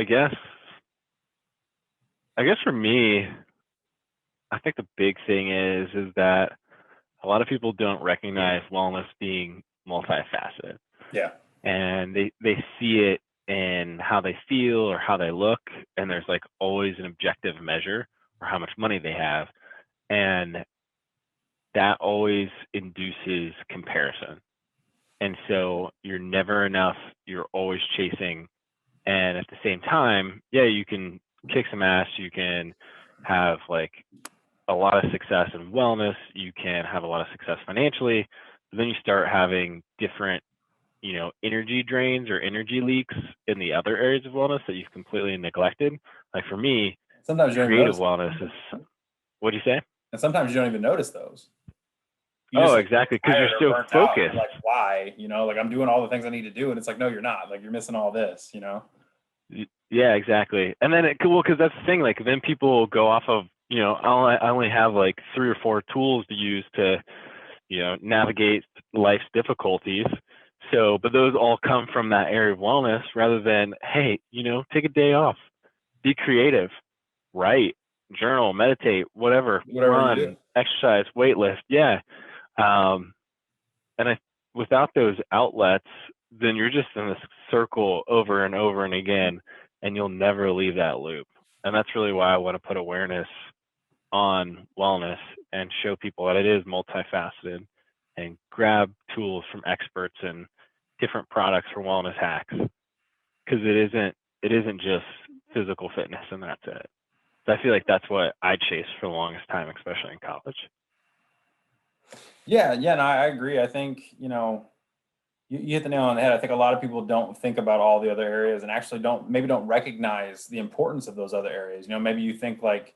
I guess I guess for me, I think the big thing is that a lot of people don't recognize wellness being multifaceted, Yeah. and they see it in how they feel or how they look, and there's like always an objective measure or how much money they have, and that always induces comparison. And so you're never enough, you're always chasing. And at the same time, yeah, you can kick some ass, you can have like a lot of success in wellness, you can have a lot of success financially, but then you start having different, energy drains or energy leaks in the other areas of wellness that you've completely neglected. Like for me, Sometimes you don't even creative notice. wellness is, what do you say? And sometimes you don't even notice those. You just Oh, like feel exactly, because you're tired or so burnt out. And you're focused. like, why? Like I'm doing all the things I need to do. And it's like, no, you're not. Like you're missing all this. Yeah, exactly. And then well, because that's the thing. Like then people go off of, I only have like 3 or 4 tools to use to, navigate life's difficulties. So, but those all come from that area of wellness rather than, hey, take a day off, be creative, write, journal, meditate, whatever, Whatever you do. run, exercise, weight lift. Yeah. Um, and without those outlets, then you're just in this circle over and over and again, and you'll never leave that loop. And that's really why I want to put awareness on wellness and show people that it is multifaceted, and grab tools from experts and different products for wellness hacks, because it isn't just physical fitness and that's it. So I feel like that's what I chased for the longest time, especially in college. Yeah, yeah, no, I agree. I think, you hit the nail on the head. I think a lot of people don't think about all the other areas and actually don't recognize the importance of those other areas. Maybe you think like,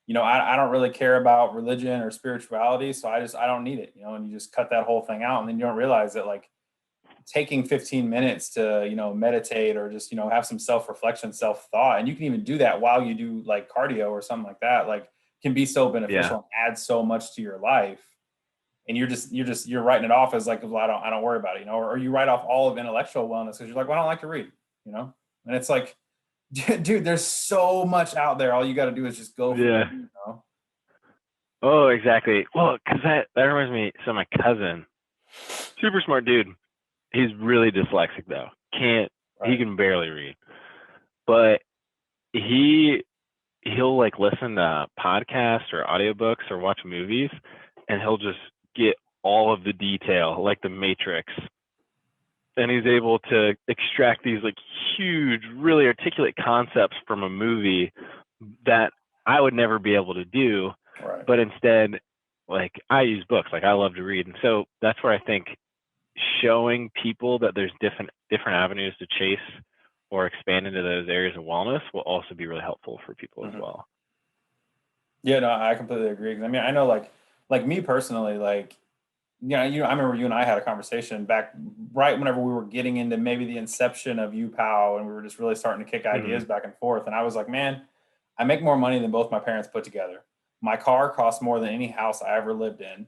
I don't really care about religion or spirituality, so I don't need it, and you just cut that whole thing out. And then you don't realize that like taking 15 minutes to, meditate or just, have some self-reflection, self-thought, and you can even do that while you do like cardio or something like that, like can be so Yeah. beneficial and add so much to your life. And you're writing it off as like, well, I don't worry about it, or you write off all of intellectual wellness because you're like, well, I don't like to read, and it's like, dude, there's so much out there. All you got to do is just go for Yeah. it. Oh, exactly. Well, because that reminds me. So my cousin, super smart dude. He's really dyslexic though. He Right. can barely read, but he'll like listen to podcasts or audiobooks or watch movies, and he'll just get all of the detail, like the Matrix, and he's able to extract these like huge, really articulate concepts from a movie that I would never be able to do. Right. But instead, like I use books, like I love to read, and so that's where I think showing people that there's different avenues to chase or expand into those areas of wellness will also be really helpful for people as Mhm. well. Yeah, no, I completely agree. 'Cause I mean, I know like me personally, like, I remember you and I had a conversation back right whenever we were getting into maybe the inception of uPOW, and we were just really starting to kick Hmm. ideas back and forth. And I was like, man, I make more money than both my parents put together. My car costs more than any house I ever lived in.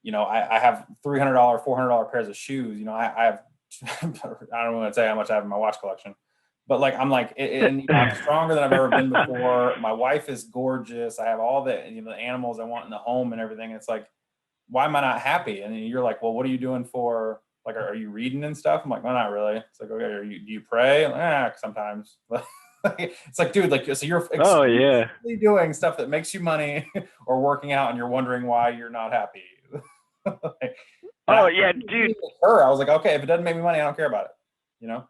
I have $300, $400 pairs of shoes. I have, I don't want to tell you how much I have in my watch collection, but like, I'm like, and I'm stronger than I've ever been before. My wife is gorgeous. I have all the animals I want in the home and everything. It's like, why am I not happy? And you're like, well, what are you doing for, like, are you reading and stuff? I'm like, well, not really. It's like, okay, do you pray? Sometimes. It's like, dude, like, so you're Oh yeah. exclusively doing stuff that makes you money or working out, and you're wondering why you're not happy. Like, and Oh yeah, dude. I was like, okay, if it doesn't make me money, I don't care about it. You know?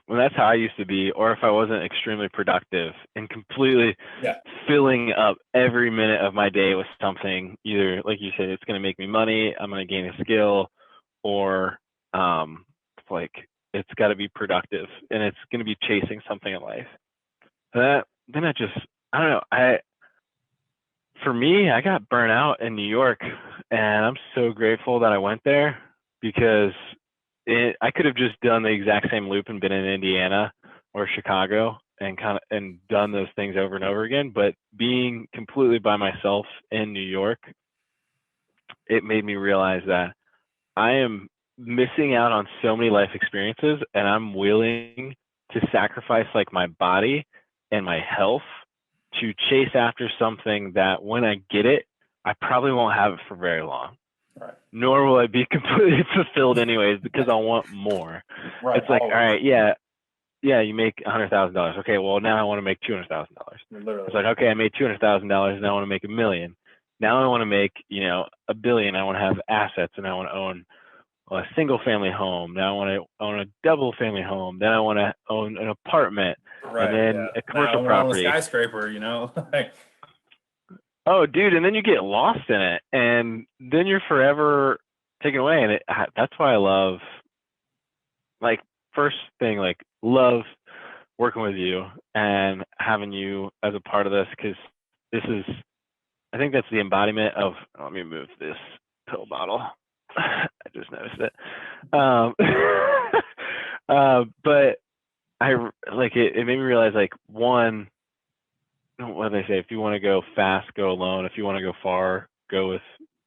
Well, that's how I used to be, or if I wasn't extremely productive and completely Yeah. filling up every minute of my day with something, either like you said, it's going to make me money, I'm going to gain a skill, or like it's got to be productive and it's going to be chasing something in life. Then I don't know. For me, I got burnt out in New York, and I'm so grateful that I went there, because I could have just done the exact same loop and been in Indiana or Chicago and done those things over and over again. But being completely by myself in New York, it made me realize that I am missing out on so many life experiences, and I'm willing to sacrifice like my body and my health to chase after something that when I get it, I probably won't have it for very long. Right. Nor will I be completely fulfilled anyways, because I'll want more. Right. It's like, always. all right, yeah, you make $100,000. Okay, well now I want to make $200,000. It's like, okay, I made $200,000, now I want to make $1 million. Now I want to make, $1 billion. I want to have assets, and I want to own a single family home. Now I want to own a double family home. Then I want to own an apartment, Right. and then a commercial property. Own a skyscraper, like, oh, dude, and then you get lost in it, and then you're forever taken away. And that's why I love, like, first thing, like, love working with you and having you as a part of this, because this is, I think that's the embodiment of, let me move this pill bottle. I just noticed it. But I like it. It made me realize, like, one, what do they say? If you want to go fast, go alone. If you want to go far, go with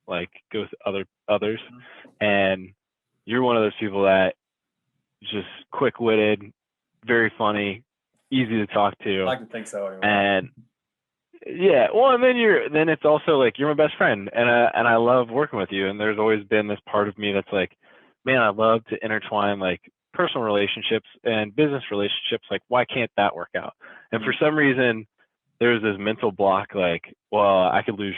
others. Mm-hmm. And you're one of those people that just quick-witted, very funny, easy to talk to. I like to think so. Anyway. And yeah, well, and then it's also like you're my best friend, and I love working with you. And there's always been this part of me that's like, man, I love to intertwine like personal relationships and business relationships. Like, why can't that work out? And for some reason, there's this mental block, like, well, I could lose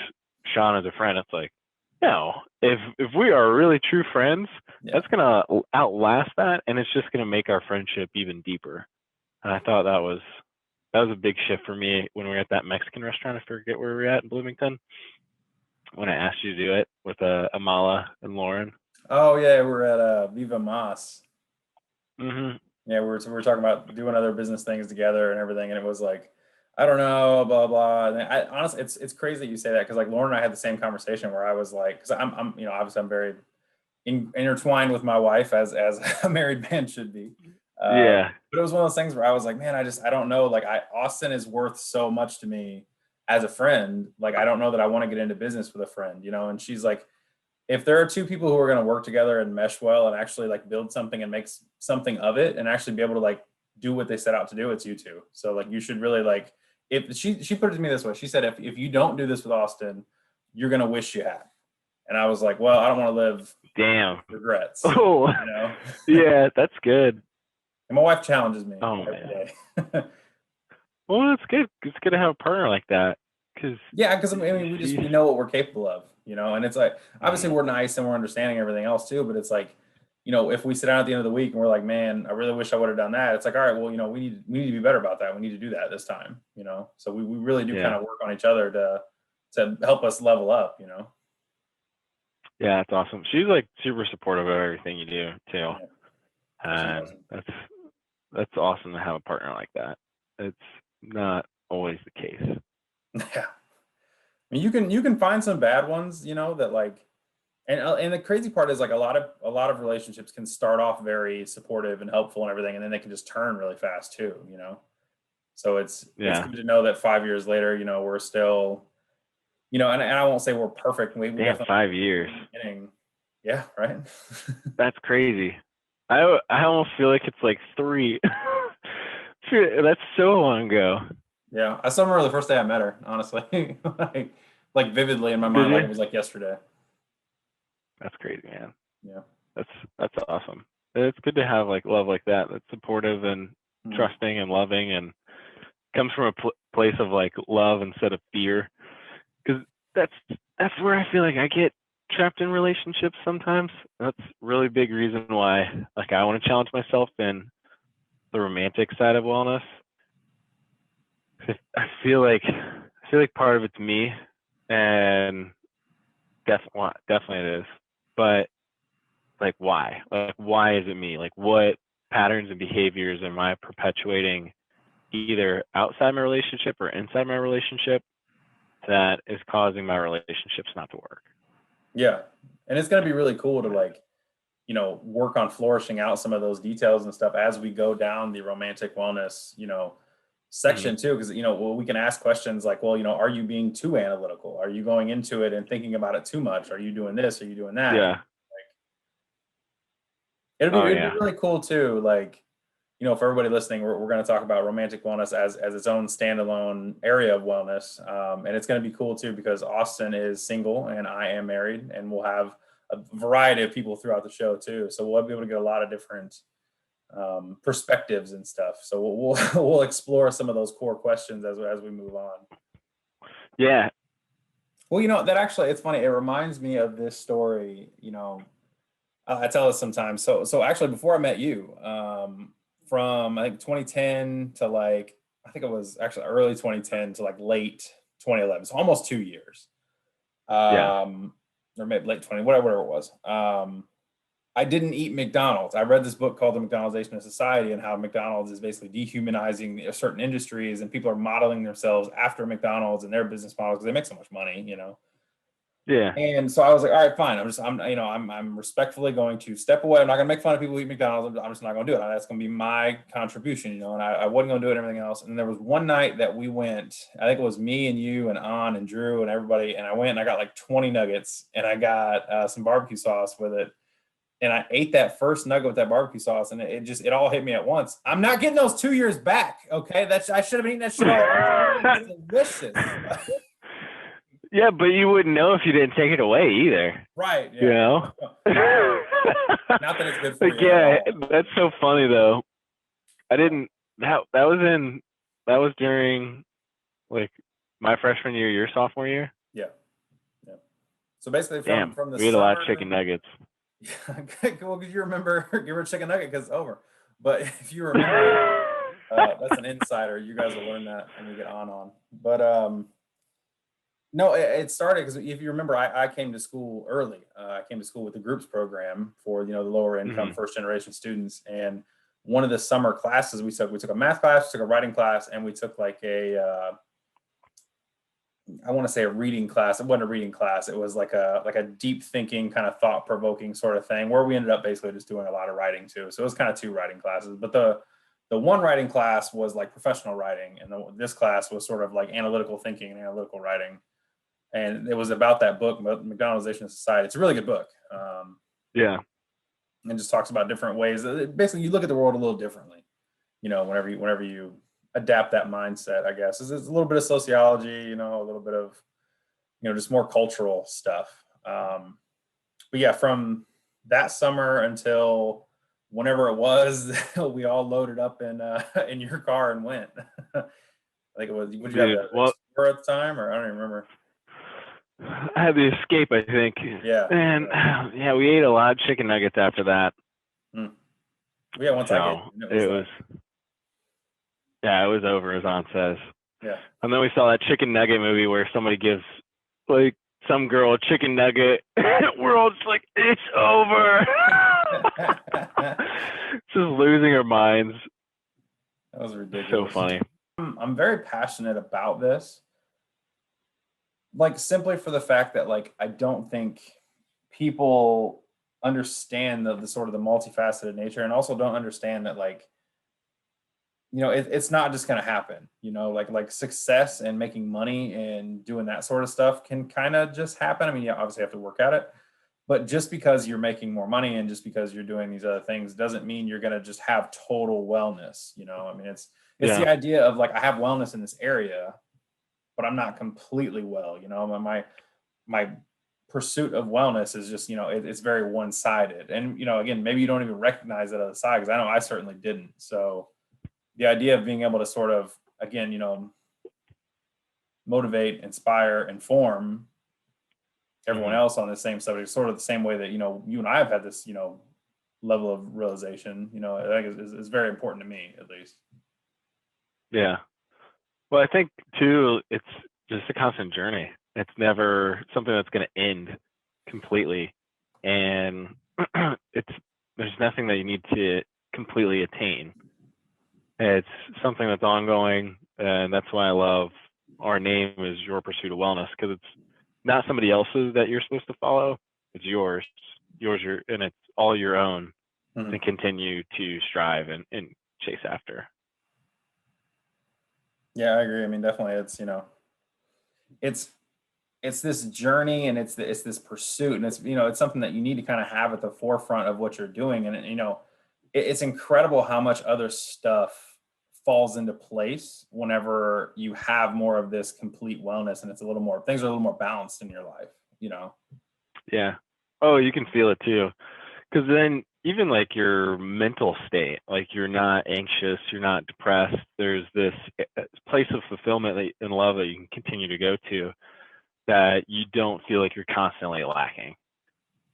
Shawn as a friend. It's like, no, if we are really true friends, that's gonna outlast that, and it's just gonna make our friendship even deeper. And I thought that was a big shift for me when we were at that Mexican restaurant. I forget where we were at in Bloomington, when I asked you to do it with Amala and Lauren. Oh yeah, we're at Viva Mas. Mm-hmm. Yeah, we were talking about doing other business things together and everything, and it was like, I don't know, blah blah. And I honestly, it's crazy that you say that, because like Lauren and I had the same conversation where I was like, because I'm obviously I'm very intertwined with my wife as a married man should be. Yeah. But it was one of those things where I was like, man, I don't know. Like, Austin is worth so much to me as a friend. Like, I don't know that I want to get into business with a friend, And she's like, if there are two people who are going to work together and mesh well and actually like build something and make something of it and actually be able to like do what they set out to do, it's you two. So like, you should really like, if she put it to me this way, she said, if you don't do this with Austin, you're going to wish you had. And I was like, well, I don't want to live regrets. Oh, yeah, that's good. And my wife challenges me every day. Well, that's good. It's good to have a partner like that. Because I mean, we know what we're capable of, and it's like, obviously we're nice and we're understanding everything else too, but it's like, if we sit down at the end of the week and we're like, man, I really wish I would have done that. It's like, all right, well, we need to be better about that. We need to do that this time, So we really do kind of work on each other to help us level up, Yeah, that's awesome. She's like super supportive of everything you do too. Yeah. And that's awesome to have a partner like that. It's not always the case. Yeah. I mean, you can find some bad ones, that like, and the crazy part is like a lot of relationships can start off very supportive and helpful and everything, and then they can just turn really fast too, So it's good to know that 5 years later, we're still, and I won't say we're perfect. We definitely 5 years. Yeah, right. That's crazy. I almost feel like it's like 3. That's so long ago. Yeah, I still remember the first day I met her, honestly, like vividly in my mind, like it was like yesterday. That's crazy, man. Yeah, that's awesome. It's good to have like love like that. That's supportive and trusting and loving, and comes from a place of like love instead of fear. Because that's where I feel like I get trapped in relationships sometimes. That's a really big reason why like I want to challenge myself in the romantic side of wellness. I feel like part of it's me, and definitely it is. But like, why? Like, why is it me? Like, what patterns and behaviors am I perpetuating, either outside my relationship or inside my relationship, that is causing my relationships not to work? Yeah, and it's gonna be really cool to like, work on flourishing out some of those details and stuff as we go down the romantic wellness, section too, because we can ask questions like, well, are you being too analytical? Are you going into it and thinking about it too much? Are you doing this? Are you doing that? Yeah. Like, it'd be really cool too, like, for everybody listening, we're going to talk about romantic wellness as its own standalone area of wellness. And it's going to be cool too, because Austin is single and I am married, and we'll have a variety of people throughout the show too. So we'll be able to get a lot of different perspectives and stuff. So we'll explore some of those core questions as we move on. Yeah. Well, that actually, it's funny. It reminds me of this story. I tell this sometimes. So actually, before I met you, from I think 2010 to I think it was actually early 2010 to late 2011, so almost 2 years, or maybe late 20, whatever it was. I didn't eat McDonald's. I read this book called The McDonaldization of Society, and how McDonald's is basically dehumanizing certain industries, and people are modeling themselves after McDonald's and their business models because they make so much money, Yeah. And so I was like, all right, fine. I'm respectfully going to step away. I'm not going to make fun of people who eat McDonald's. I'm just not going to do it. That's going to be my contribution, and I wasn't going to do it and everything else. And there was one night that we went, I think it was me and you and An and Drew and everybody. And I went and I got 20 nuggets, and I got some barbecue sauce with it. And I ate that first nugget with that barbecue sauce, and it all hit me at once. I'm not getting those 2 years back. Okay. I should have eaten that shit all. It's delicious. Yeah, but you wouldn't know if you didn't take it away either. Right. Yeah. Not that it's good for you. Yeah, that's so funny though. I didn't. That was during my freshman year, your sophomore year. Yeah. So basically, from the we had a lot of chicken nuggets. Yeah, well, because you remember a chicken nugget because it's over. But if you remember, that's an insider. You guys will learn that when we get on. But no, it started because if you remember, I came to school early. I came to school with the groups program for the lower income first generation students, and one of the summer classes we took a math class, we took a writing class, and we took I want to say a reading class. It wasn't a reading class. It was like a deep thinking, kind of thought provoking sort of thing, where we ended up basically just doing a lot of writing too. So it was kind of 2 writing classes, but the one writing class was professional writing, and this class was sort of analytical thinking and analytical writing. And it was about that book, McDonaldization of Society. It's a really good book. Yeah. And just talks about different ways. Basically, you look at the world a little differently, whenever you adapt that mindset, I guess. It's a little bit of sociology, a little bit of, just more cultural stuff. But yeah, from that summer until whenever it was, we all loaded up in your car and went. I think it was, would you have that Explorer at the time, or I don't even remember. I had the Escape, I think. Yeah. And yeah, we ate a lot of chicken nuggets after that. Yeah, once I ate it was over, as Aunt says. Yeah. And then we saw that chicken nugget movie where somebody gives some girl a chicken nugget. We're all just like, it's over. Just losing our minds. That was ridiculous. So funny. I'm very passionate about this. Simply for the fact that I don't think people understand the sort of the multifaceted nature, and also don't understand that it's not just going to happen, like success and making money and doing that sort of stuff can kind of just happen. I mean, you obviously have to work at it, but just because you're making more money and just because you're doing these other things doesn't mean you're going to just have total wellness. I mean, it's the idea of I have wellness in this area, but I'm not completely well. My pursuit of wellness is just, it's very one-sided. And, again, maybe you don't even recognize that other side, because I know I certainly didn't. So the idea of being able to sort of, again, motivate, inspire, inform everyone else on the same subject, sort of the same way that, you and I have had this, level of realization, I think is very important to me, at least. Yeah. Well, I think too, it's just a constant journey. It's never something that's going to end completely. And there's nothing that you need to completely attain. It's something that's ongoing. And that's why I love our name is Your Pursuit of Wellness, because it's not somebody else's that you're supposed to follow. It's yours, and it's all your own to continue to strive and chase after. Yeah, I agree. I mean, definitely it's this journey, and it's this pursuit, and it's, it's something that you need to kind of have at the forefront of what you're doing. And, it's incredible how much other stuff falls into place whenever you have more of this complete wellness, and it's a little more, things are a little more balanced in your life, you know? Yeah. Oh, you can feel it too. Because then even like your mental state, like you're not anxious, you're not depressed. There's this place of fulfillment and love that you can continue to go to, that you don't feel like you're constantly lacking.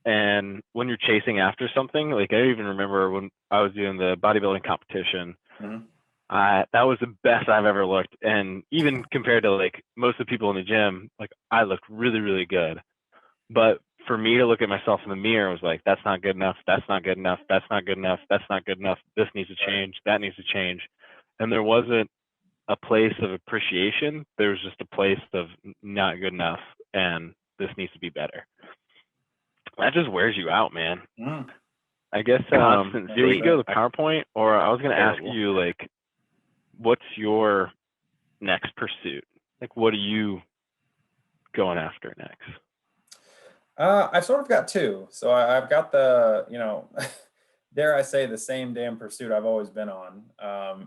And when you're chasing after something, like I even remember when I was doing the bodybuilding competition, Mhm. that was the best I've ever looked. And even compared to like most of the people in the gym, like I looked really, really good. But for me to look at myself in the mirror was like, that's not good enough. That's not good enough. That's not good enough. That's not good enough. This needs to change. That needs to change. And there wasn't a place of appreciation. There was just a place of not good enough. And this needs to be better. That just wears you out, man. Mm. I guess, Constant do we state. go to the PowerPoint, or I was going to ask Terrible. you, like, what's your next pursuit? Like, what are you going after next? I've sort of got two. So I've got the, you know, dare I say, the same damn pursuit I've always been on.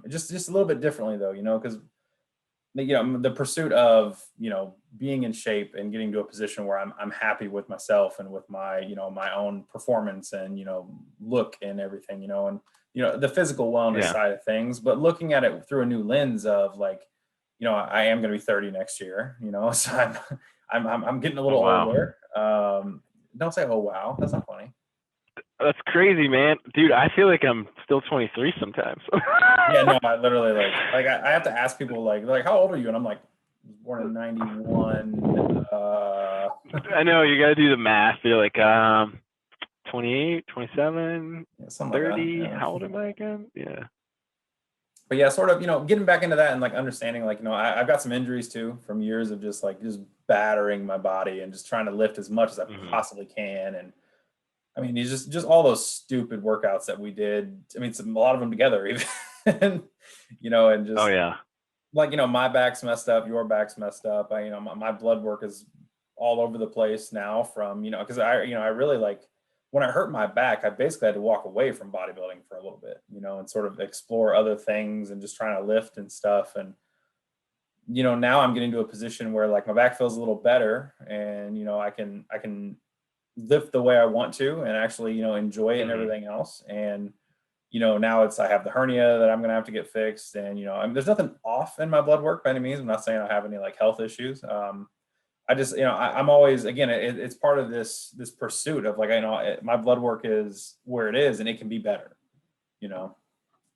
Just a little bit differently though, you know, because you know, the pursuit of, you know, being in shape and getting to a position where I'm happy with myself and with my, you know, my own performance and, you know, look and everything, you know, and, you know, the physical wellness Yeah. side of things, but looking at it through a new lens of like, you know, I am going to be 30 next year, you know, so I'm getting a Oh, little wow. older. Don't say, oh, wow. That's not funny. That's crazy, man. Dude, I feel like I'm still 23 sometimes. Yeah, no, I literally like I have to ask people like, they're like, how old are you? And I'm like, I was born in 91. I know, you got to do the math. You're like, 28, 27, Yeah, something like that. 30. Yeah. How old am I again? Yeah. But yeah, sort of, you know, getting back into that and like understanding, like, you know, I've got some injuries too from years of just battering my body and just trying to lift as much as I Mm-hmm. possibly can. And I mean, it's just all those stupid workouts that we did. I mean, a lot of them together even, you know, and just Oh, yeah. like, you know, my back's messed up, your back's messed up. You know, my blood work is all over the place now from, you know, because I really like, when I hurt my back, I basically had to walk away from bodybuilding for a little bit, you know, and sort of explore other things and just trying to lift and stuff. And, you know, now I'm getting to a position where like my back feels a little better and, you know, I can lift the way I want to and actually, you know, enjoy it and Mm-hmm. everything else. And, you know, now I have the hernia that I'm going to have to get fixed. And, you know, I mean, there's nothing off in my blood work by any means. I'm not saying I have any like health issues. I just, you know, I'm always, again, it's part of this pursuit of like, I know my blood work is where it is and it can be better, you know?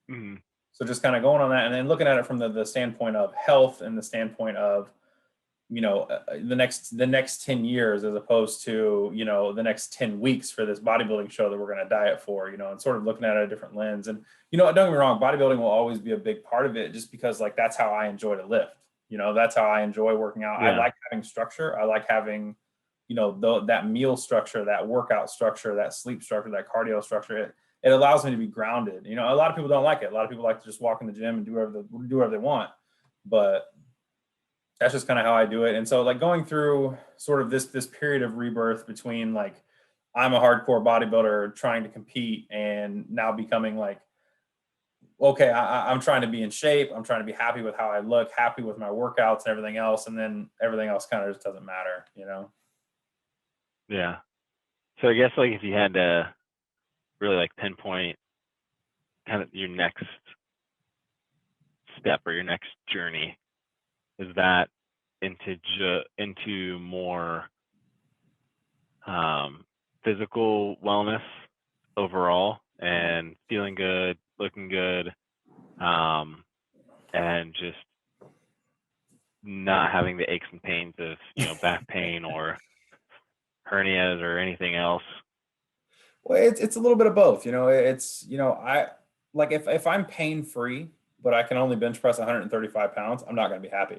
Mm-hmm. So just kind of going on that and then looking at it from the standpoint of health and the standpoint of, you know, the next 10 years as opposed to, you know, the next 10 weeks for this bodybuilding show that we're going to diet for, you know, and sort of looking at it a different lens. And, you know, don't get me wrong, bodybuilding will always be a big part of it just because like, that's how I enjoy to lift, you know, that's how I enjoy working out. Yeah. I like having structure. I like having, you know, that meal structure, that workout structure, that sleep structure, that cardio structure. It allows me to be grounded. You know, a lot of people don't like it. A lot of people like to just walk in the gym and do whatever they want, but that's just kind of how I do it. And so like going through sort of this period of rebirth between like I'm a hardcore bodybuilder trying to compete and now becoming like, okay, I'm trying to be in shape. I'm trying to be happy with how I look, happy with my workouts and everything else. And then everything else kind of just doesn't matter, you know? Yeah. So I guess like if you had to really like pinpoint kind of your next step or your next journey, is that into more physical wellness overall and feeling good, looking good, and just not having the aches and pains of, you know, back pain or hernias or anything else. Well, it's a little bit of both, you know, it's, you know, I like if I'm pain free, but I can only bench press 135 pounds, I'm not going to be happy,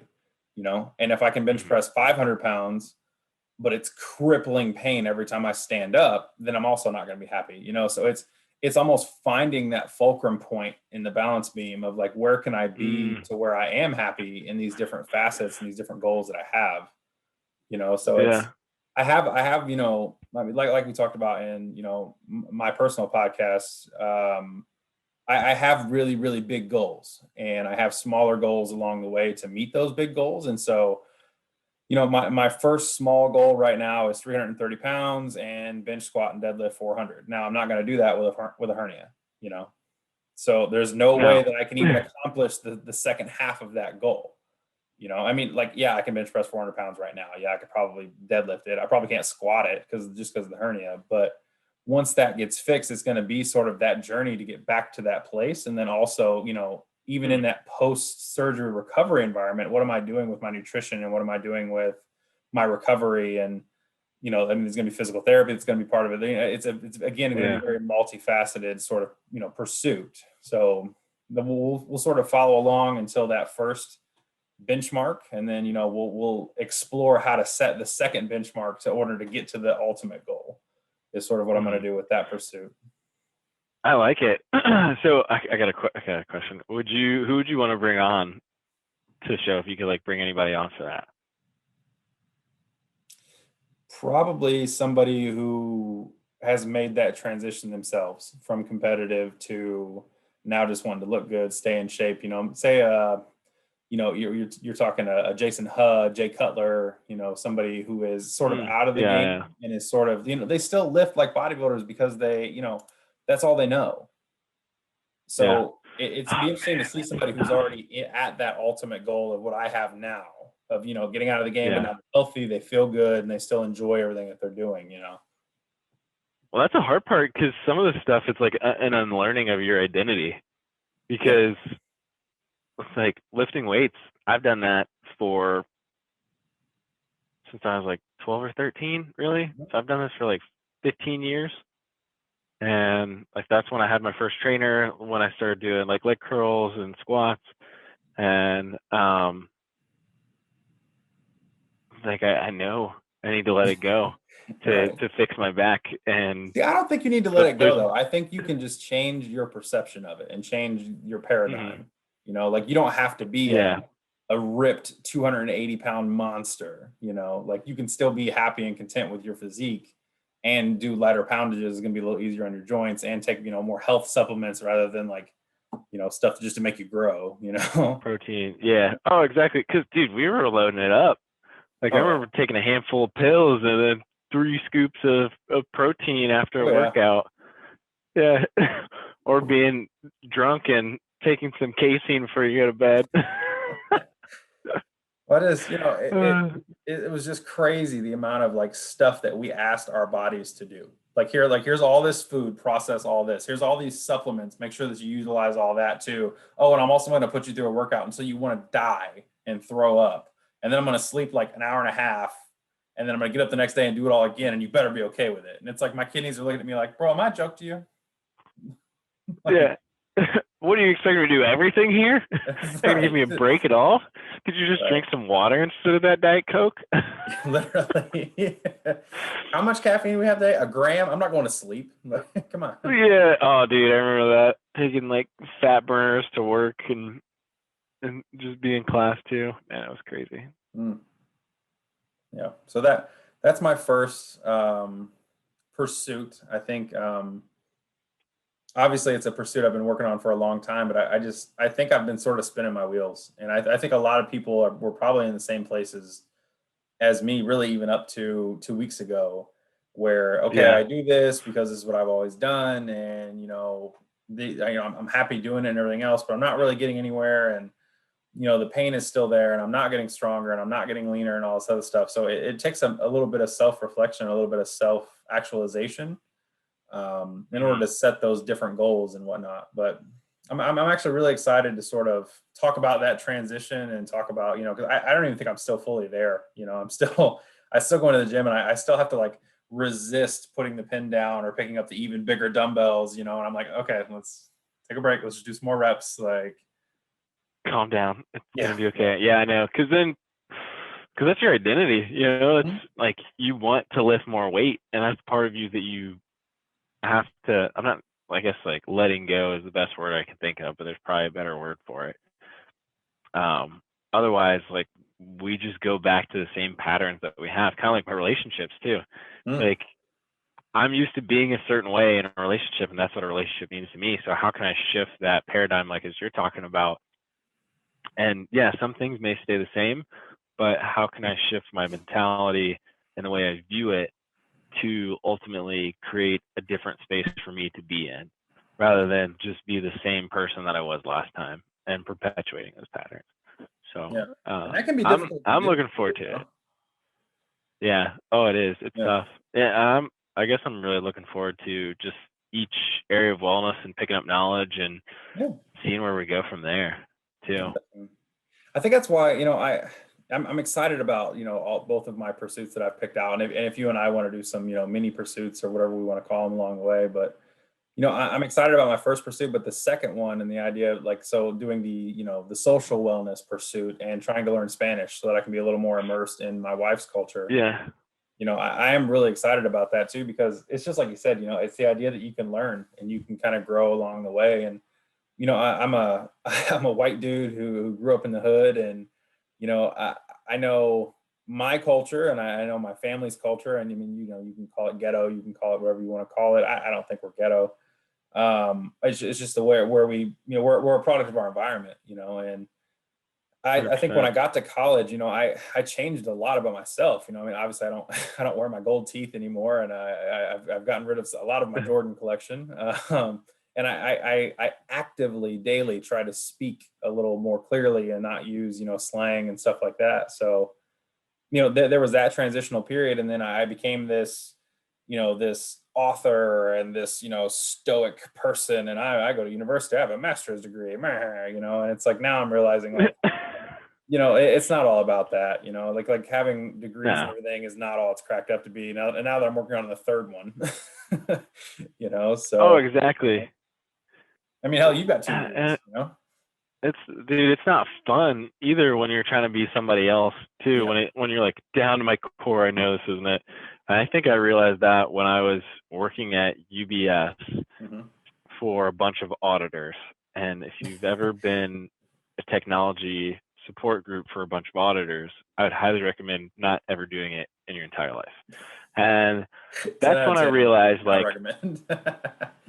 you know? And if I can bench Mm-hmm. press 500 pounds, but it's crippling pain every time I stand up, then I'm also not going to be happy, you know? So it's almost finding that fulcrum point in the balance beam of like, where can I be to where I am happy in these different facets and these different goals that I have, you know? So Yeah. I have, you know, I mean, like we talked about in, you know, my personal podcast, I have really, really big goals, and I have smaller goals along the way to meet those big goals. And so, my first small goal right now is 330 pounds and bench squat and deadlift 400. Now, I'm not going to do that with a hernia, you know. So there's no way No. that I can even accomplish the second half of that goal. I mean, like, yeah, I can bench press 400 pounds right now. Yeah, I could probably deadlift it. I probably can't squat it because of the hernia. But once that gets fixed, it's going to be sort of that journey to get back to that place. And then also, even in that post-surgery recovery environment, what am I doing with my nutrition and what am I doing with my recovery? And, I mean, there's going to be physical therapy. It's going to be part of it. It's again, going to be very multifaceted sort of, pursuit. So we'll sort of follow along until that first benchmark, and then we'll explore how to set the second benchmark in order to get to the ultimate goal. Is sort of what I'm going to do with that pursuit. I like it. So I got a question. Who would you want to bring on to the show if you could like bring anybody on for that? Probably somebody who has made that transition themselves from competitive to now just wanting to look good, stay in shape. Say you're talking a Jason Hudd, Jay Cutler, somebody who is sort of out of the game and is sort of, they still lift like bodybuilders because they, that's all they know. So it's be interesting to see somebody who's already at that ultimate goal of what I have now of, getting out of the game, but now they're healthy, they feel good, and they still enjoy everything that they're doing, Well, that's a hard part because some of the stuff, it's like an unlearning of your identity because it's like lifting weights. I've done that since I was like 12 or 13, really. So I've done this for like 15 years. And like, that's when I had my first trainer, when I started doing like leg curls and squats. And, like, I know I need to let it go to fix my back. And see, I don't think you need to let it go though. I think you can just change your perception of it and change your paradigm. Like you don't have to be a ripped 280-pound monster. Like you can still be happy and content with your physique and do lighter poundages. It's gonna be a little easier on your joints and take more health supplements rather than like stuff just to make you grow. Protein. Yeah. Oh, exactly. Because dude, we were loading it up. Like I remember taking a handful of pills and then 3 scoops of protein after a workout. Yeah. Or being drunk and taking some casein before you go to bed. But it was just crazy the amount of like stuff that we asked our bodies to do. Here's all this food, process all this. Here's all these supplements. Make sure that you utilize all that too. Oh, and I'm also going to put you through a workout until you want to die and throw up. And then I'm going to sleep like an hour and a half. And then I'm going to get up the next day and do it all again. And you better be okay with it. And it's like my kidneys are looking at me like, bro, am I a joke to you? Yeah. What do you expect me to do? Everything here? You're going to give me a break at all? Could you just drink some water instead of that Diet Coke? Literally. How much caffeine do we have today? A gram? I'm not going to sleep. Come on. Yeah. Oh, dude, I remember that. Taking like fat burners to work and just be in class too. Man, it was crazy. Yeah. So that's my first pursuit. I think obviously it's a pursuit I've been working on for a long time, but I think I've been sort of spinning my wheels, and I think a lot of people were probably in the same places as me, really, even up to 2 weeks ago, where I do this because this is what I've always done, and I'm happy doing it and everything else, but I'm not really getting anywhere, and the pain is still there, and I'm not getting stronger, and I'm not getting leaner, and all this other stuff. So it takes a little bit of self-reflection, a little bit of self-actualization in order to set those different goals and whatnot. But I'm actually really excited to sort of talk about that transition and talk about, because I don't even think I'm still fully there. I still going to the gym, and I still have to like resist putting the pin down or picking up the even bigger dumbbells, and I'm like, okay, let's take a break. Let's just do some more reps. Like, calm down. It's gonna be okay. Yeah, I know. Because that's your identity. It's like you want to lift more weight, and that's part of you that you have to. I'm not. I guess like letting go is the best word I can think of, but there's probably a better word for it. Otherwise, like we just go back to the same patterns that we have, kind of like my relationships too. Like I'm used to being a certain way in a relationship, and that's what a relationship means to me. So how can I shift that paradigm, like as you're talking about? And yeah, some things may stay the same, but how can I shift my mentality and the way I view it to ultimately create a different space for me to be in, rather than just be the same person that I was last time and perpetuating those patterns. So Yeah, and that can be difficult to I'm do. looking forward to it. Yeah. Oh, it is. It's tough. Yeah. I guess I'm really looking forward to just each area of wellness and picking up knowledge and seeing where we go from there too. I think that's why, I'm excited about, both of my pursuits that I've picked out. And if you and I want to do some, mini pursuits or whatever we want to call them along the way, but, I'm excited about my first pursuit, but the second one and the idea of so doing the social wellness pursuit and trying to learn Spanish so that I can be a little more immersed in my wife's culture. Yeah. I am really excited about that too, because it's just like you said, it's the idea that you can learn and you can kind of grow along the way. And, I'm I'm a white dude who grew up in the hood, and, I know my culture and I know my family's culture. And I mean, you can call it ghetto, you can call it whatever you want to call it. I don't think we're ghetto. It's just the way where we, we're a product of our environment, and I think when I got to college, I changed a lot about myself. I mean, obviously, I don't I don't wear my gold teeth anymore, and I've gotten rid of a lot of my Jordan collection. And I actively daily try to speak a little more clearly and not use slang and stuff like that. So there was that transitional period, and then I became this this author and this stoic person, and I go to university, I have a master's degree, and it's like now I'm realizing like it's not all about that, like having degrees and everything is not all it's cracked up to be now. And now that I'm working on the third one, so. Oh, exactly. I mean, hell, you've got 2 degrees, It's not fun either when you're trying to be somebody else too. When you're like down to my core, I know this isn't it. And I think I realized that when I was working at UBS for a bunch of auditors. And if you've ever been a technology support group for a bunch of auditors, I would highly recommend not ever doing it in your entire life. And that's when I realized, like,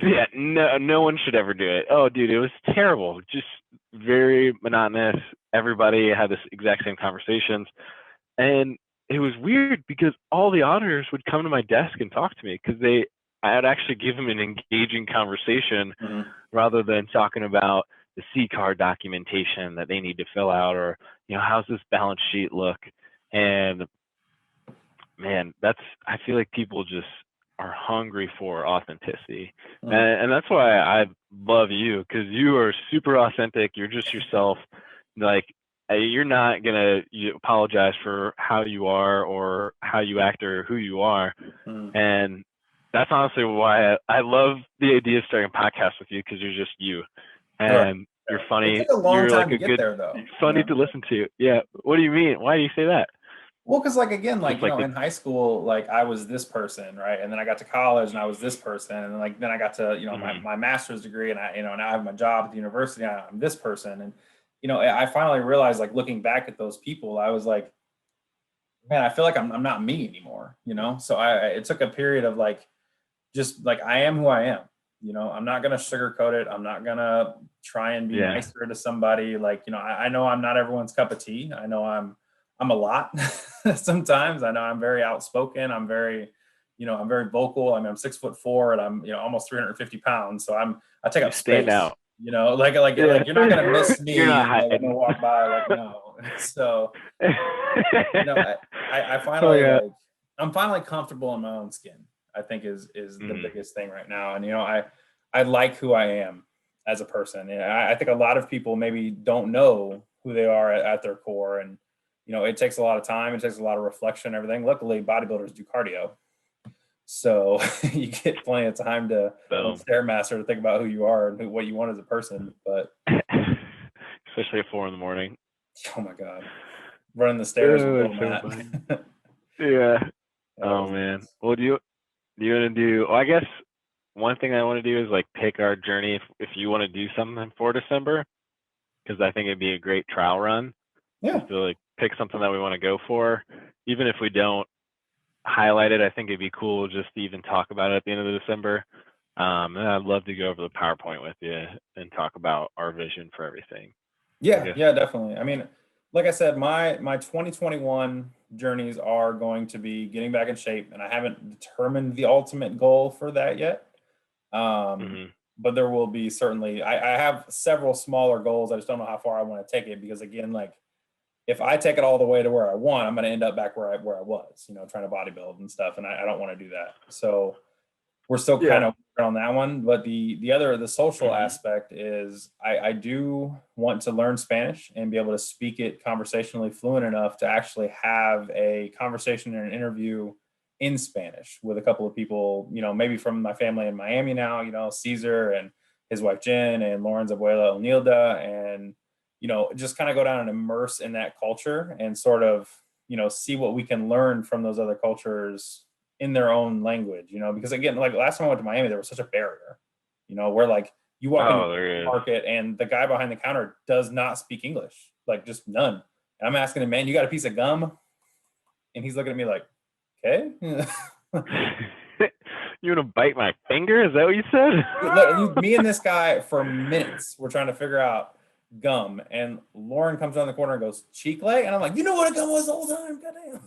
yeah, no one should ever do it. Oh, dude, it was terrible. Just very monotonous. Everybody had this exact same conversations. And it was weird because all the auditors would come to my desk and talk to me because I would actually give them an engaging conversation rather than talking about the C card documentation that they need to fill out, or, how's this balance sheet look? And man, I feel like people just are hungry for authenticity. And that's why I love you, because you are super authentic. You're just yourself. Like, you're not going to apologize for how you are or how you act or who you are. And that's honestly why I love the idea of starting a podcast with you, because you're just you. And you're funny. It took a long you're time like to a get good, there, though. funny to listen to. Yeah. What do you mean? Why do you say that? Well, because again, in high school, I was this person, right? And then I got to college and I was this person. And then I got to, my master's degree, and now I have my job at the university. I'm this person. And, I finally realized, looking back at those people, I was like, man, I feel like I'm not me anymore, So it took a period of just I am who I am. I'm not going to sugarcoat it. I'm not going to try and be nicer to somebody. I know I'm not everyone's cup of tea. I know I'm a lot sometimes. I know I'm very outspoken. I'm very, I'm very vocal. I mean, I'm 6'4" and I'm, almost 350 pounds. So I take up space, out. you're not going to miss me. You're not when I walk by, no. So, I finally, I'm finally comfortable in my own skin, I think is the biggest thing right now. And, I like who I am as a person. And I think a lot of people maybe don't know who they are at their core. And, it takes a lot of time. It takes a lot of reflection and everything. Luckily, bodybuilders do cardio. So you get plenty of time to Stairmaster to think about who you are and what you want as a person. But especially at 4 a.m. Oh my God. Running the stairs with Matt. Yeah. Oh man. Well, do you want to do, I guess one thing I want to do is pick our journey if you want to do something for December, because I think it'd be a great trial run. Yeah. Just to pick something that we want to go for. Even if we don't, highlighted. I think it'd be cool just to even talk about it at the end of December. And I'd love to go over the PowerPoint with you and talk about our vision for everything. Yeah, yeah, definitely. I mean, like I said, my 2021 journeys are going to be getting back in shape, and I haven't determined the ultimate goal for that yet. Mm-hmm. But there will be certainly. I have several smaller goals. I just don't know how far I want to take it because, again, like if I take it all the way to where I want, I'm going to end up back where I was, you know, trying to bodybuild and stuff, and I don't want to do that. So we're still kind of working on that one. But the social aspect is I do want to learn Spanish and be able to speak it conversationally fluent enough to actually have a conversation and an interview in Spanish with a couple of people, you know, maybe from my family in Miami now, you know, Caesar and his wife Jen and Lauren's abuela Onilda, and you know, just kind of go down and immerse in that culture and sort of, you know, see what we can learn from those other cultures in their own language, you know, because again, like last time I went to Miami, there was such a barrier, you know, where like you walk into the market and the guy behind the counter does not speak English, like just none. And I'm asking him, man, you got a piece of gum? And he's looking at me like, okay. You want to bite my finger? Is that what you said? Me and this guy for minutes, we're trying to figure out gum. And Lauren comes around the corner and goes, Chicle? And I'm like, you know what a gum was the whole time? Goddamn.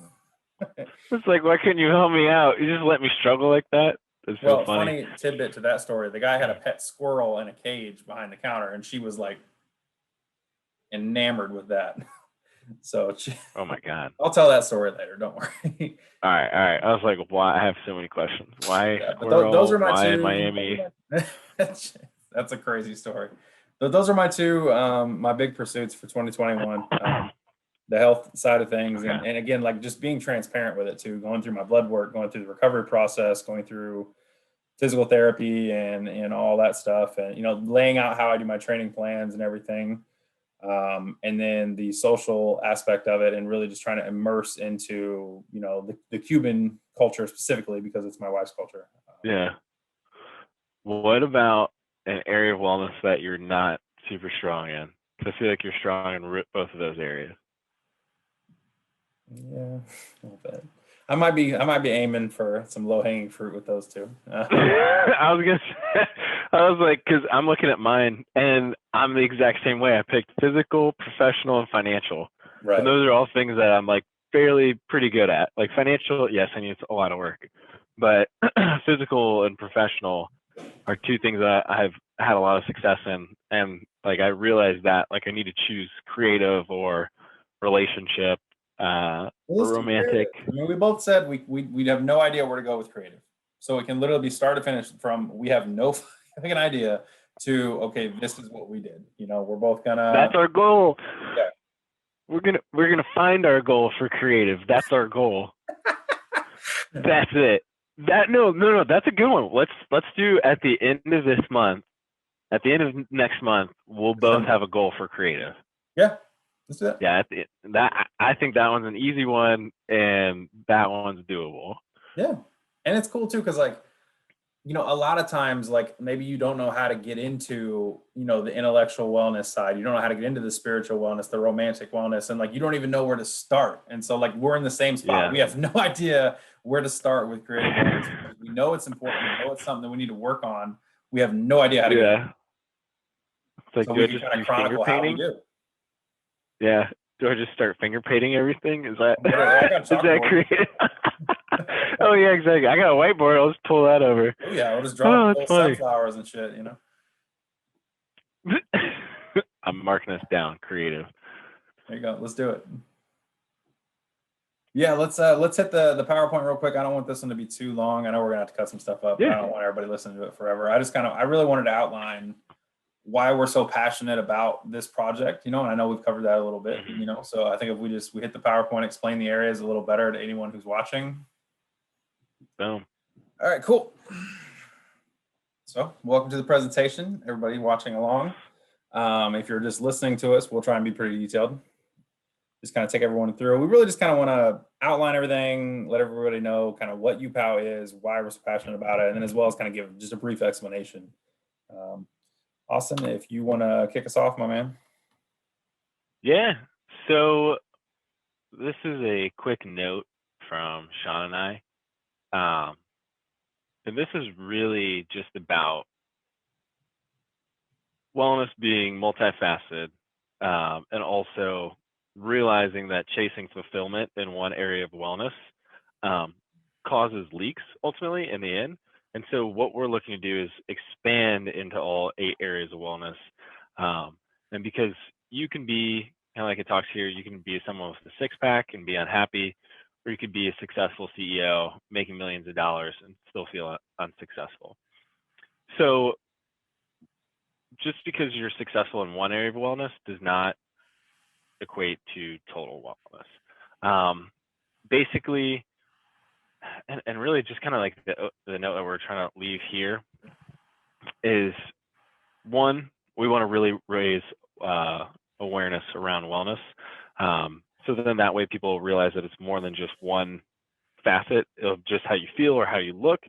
It's like, why couldn't you help me out? You just let me struggle like that? That's so funny. Funny tidbit to that story. The guy had a pet squirrel in a cage behind the counter, and she was like enamored with that. So oh my God. I'll tell that story later. Don't worry. All right. I was like, why? I have so many questions. Why? Yeah, but those are my why two. Miami? That's a crazy story. But those are my two, my big pursuits for 2021. The health side of things, and again, like just being transparent with it too. Going through my blood work, going through the recovery process, going through physical therapy, and all that stuff, and you know, laying out how I do my training plans and everything. And then the social aspect of it, and really just trying to immerse into, you know, the Cuban culture specifically because it's my wife's culture. Yeah. What about an area of wellness that you're not super strong in? Because I feel like you're strong in both of those areas. Yeah, a little bit. I might be aiming for some low hanging fruit with those two. I was like, because I'm looking at mine, and I'm the exact same way. I picked physical, professional, and financial. Right. And those are all things that I'm like pretty good at. Like financial, yes, I need a lot of work, but physical and professional are two things that I've had a lot of success in. And like I realized that like I need to choose creative or relationship. Or romantic. I mean, we both said we have no idea where to go with creative, so it can literally be start to finish from we have no fucking idea to okay, this is what we did. You know, we're both gonna. That's our goal. Yeah. We're gonna find our goal for creative. That's our goal. That's it. No. That's a good one. Let's do at the end of this month. At the end of next month, we'll both have a goal for creative. Yeah. Let's do that. Yeah, I think that one's an easy one, and that one's doable. Yeah, and it's cool too because, like, you know, a lot of times, like maybe you don't know how to get into, you know, the intellectual wellness side. You don't know how to get into the spiritual wellness, the romantic wellness, and like you don't even know where to start. And so, like, we're in the same spot. Yeah. We have no idea where to start with creative wellness. We know it's important. We know it's something that we need to work on. We have no idea how to get it. It's like, so we can kind of chronicle how we do. Yeah. Do I just start finger painting everything? Is that creative? Oh yeah, exactly. I got a whiteboard. I'll just pull that over. Oh yeah, I'll just draw sunflowers and shit. You know. I'm marking this down. Creative. There you go. Let's do it. Yeah, let's hit the PowerPoint real quick. I don't want this one to be too long. I know we're gonna have to cut some stuff up. Yeah. I don't want everybody listening to it forever. I really wanted to outline why we're so passionate about this project, you know, and I know we've covered that a little bit, you know, so I think if we hit the PowerPoint, explain the areas a little better to anyone who's watching. Boom. All right, cool. So welcome to the presentation, everybody watching along. If you're just listening to us, we'll try and be pretty detailed. Just kind of take everyone through. We really just kind of want to outline everything, let everybody know kind of what uPOW is, why we're so passionate about it, and then as well as kind of give just a brief explanation. Austin, if you want to kick us off, my man. Yeah. So this is a quick note from Shawn and I. And this is really just about wellness being multifaceted, and also realizing that chasing fulfillment in one area of wellness causes leaks ultimately in the end. And so what we're looking to do is expand into all 8 areas of wellness. And because you can be, kind of like it talks here, you can be someone with a 6-pack and be unhappy, or you could be a successful CEO making millions of dollars and still feel unsuccessful. So just because you're successful in one area of wellness does not equate to total wellness. Basically, and really just kind of like the note that we're trying to leave here is, one, we want to really raise awareness around wellness. So then that way people realize that it's more than just one facet of just how you feel or how you look.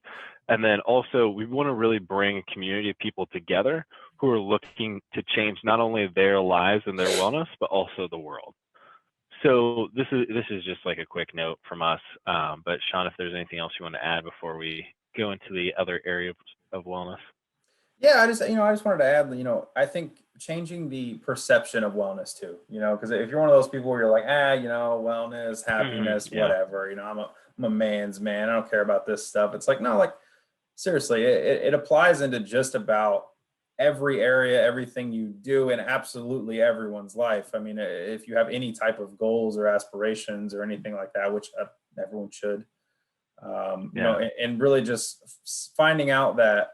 And then also we want to really bring a community of people together who are looking to change not only their lives and their wellness, but also the world. So this is just like a quick note from us. But Shawn, if there's anything else you want to add before we go into the other areas of wellness. Yeah, I just wanted to add, I think changing the perception of wellness too, because if you're one of those people where you're like, wellness, happiness, Yeah. whatever, I'm a man's man, I don't care about this stuff. It's like, no, like seriously, it applies into just about every area, everything you do, and absolutely everyone's life. I mean, if you have any type of goals or aspirations or anything like that, which everyone should, and really just finding out that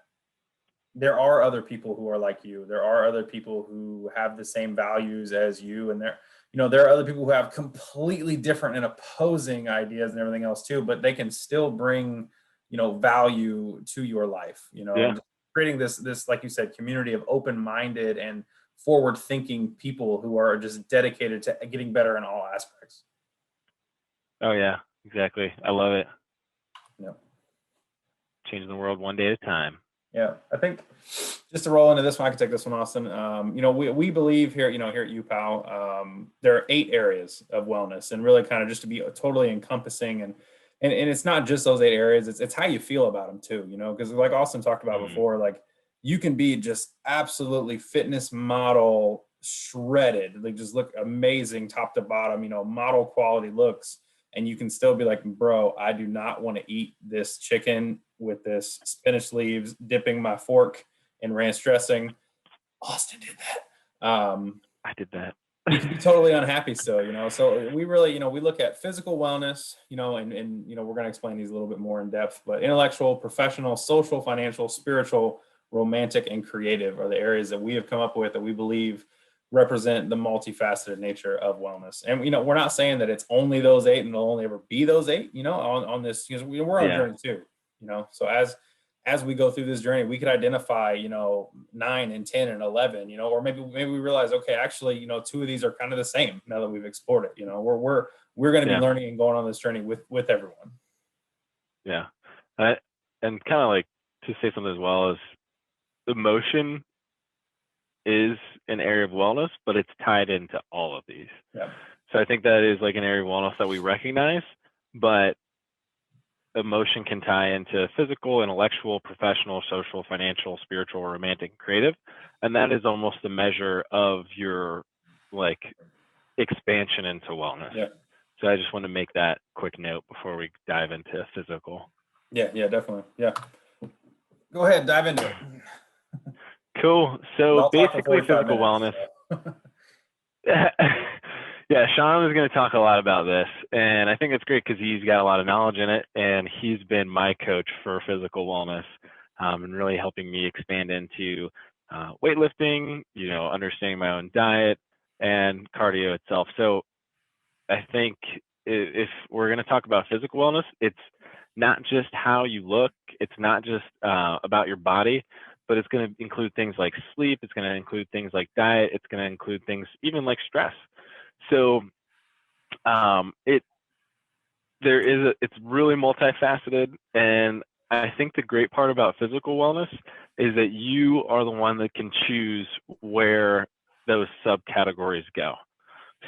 there are other people who are like you. There are other people who have the same values as you, and there are other people who have completely different and opposing ideas and everything else too, but they can still bring, value to your life, and creating this, like you said, community of open-minded and forward-thinking people who are just dedicated to getting better in all aspects. Oh yeah, exactly. I love it. Yeah. Changing the world one day at a time. Yeah, I think just to roll into this one, I can take this one, Austin. We believe here, here at uPOW, there are 8 areas of wellness, and really kind of just to be totally encompassing, and it's not just those 8 areas. It's how you feel about them too, because like Austin talked about before, like you can be just absolutely fitness model shredded, like just look amazing top to bottom, model quality looks. And you can still be like, bro, I do not want to eat this chicken with this spinach leaves, dipping my fork in ranch dressing. Austin did that. I did that. You can be totally unhappy still, So we really, we look at physical wellness, and we're going to explain these a little bit more in depth, but intellectual, professional, social, financial, spiritual, romantic, and creative are the areas that we have come up with that we believe represent the multifaceted nature of wellness. And we're not saying that it's only those 8 and it'll only ever be those 8, on this, because we're on a journey too, so as we go through this journey, we could identify 9 and 10 and 11, or maybe we realize, okay, actually 2 of these are kind of the same now that we've explored it. We're going to be learning and going on this journey with everyone. Yeah. And kind of like to say something as well, is emotion is an area of wellness, but it's tied into all of these. Yeah. So I think that is like an area of wellness that we recognize, but emotion can tie into physical, intellectual, professional, social, financial, spiritual, romantic, creative. And that is almost the measure of your like expansion into wellness. Yeah. So I just want to make that quick note before we dive into physical. Yeah, definitely. Yeah. Go ahead, dive into it. Cool. So basically physical wellness. Yeah, Shawn is going to talk a lot about this, and I think it's great because he's got a lot of knowledge in it, and he's been my coach for physical wellness, and really helping me expand into weightlifting, understanding my own diet and cardio itself. So I think if we're going to talk about physical wellness, it's not just how you look, it's not just about your body, but it's going to include things like sleep, it's going to include things like diet, it's going to include things even like stress. So it's really multifaceted, and I think the great part about physical wellness is that you are the one that can choose where those subcategories go.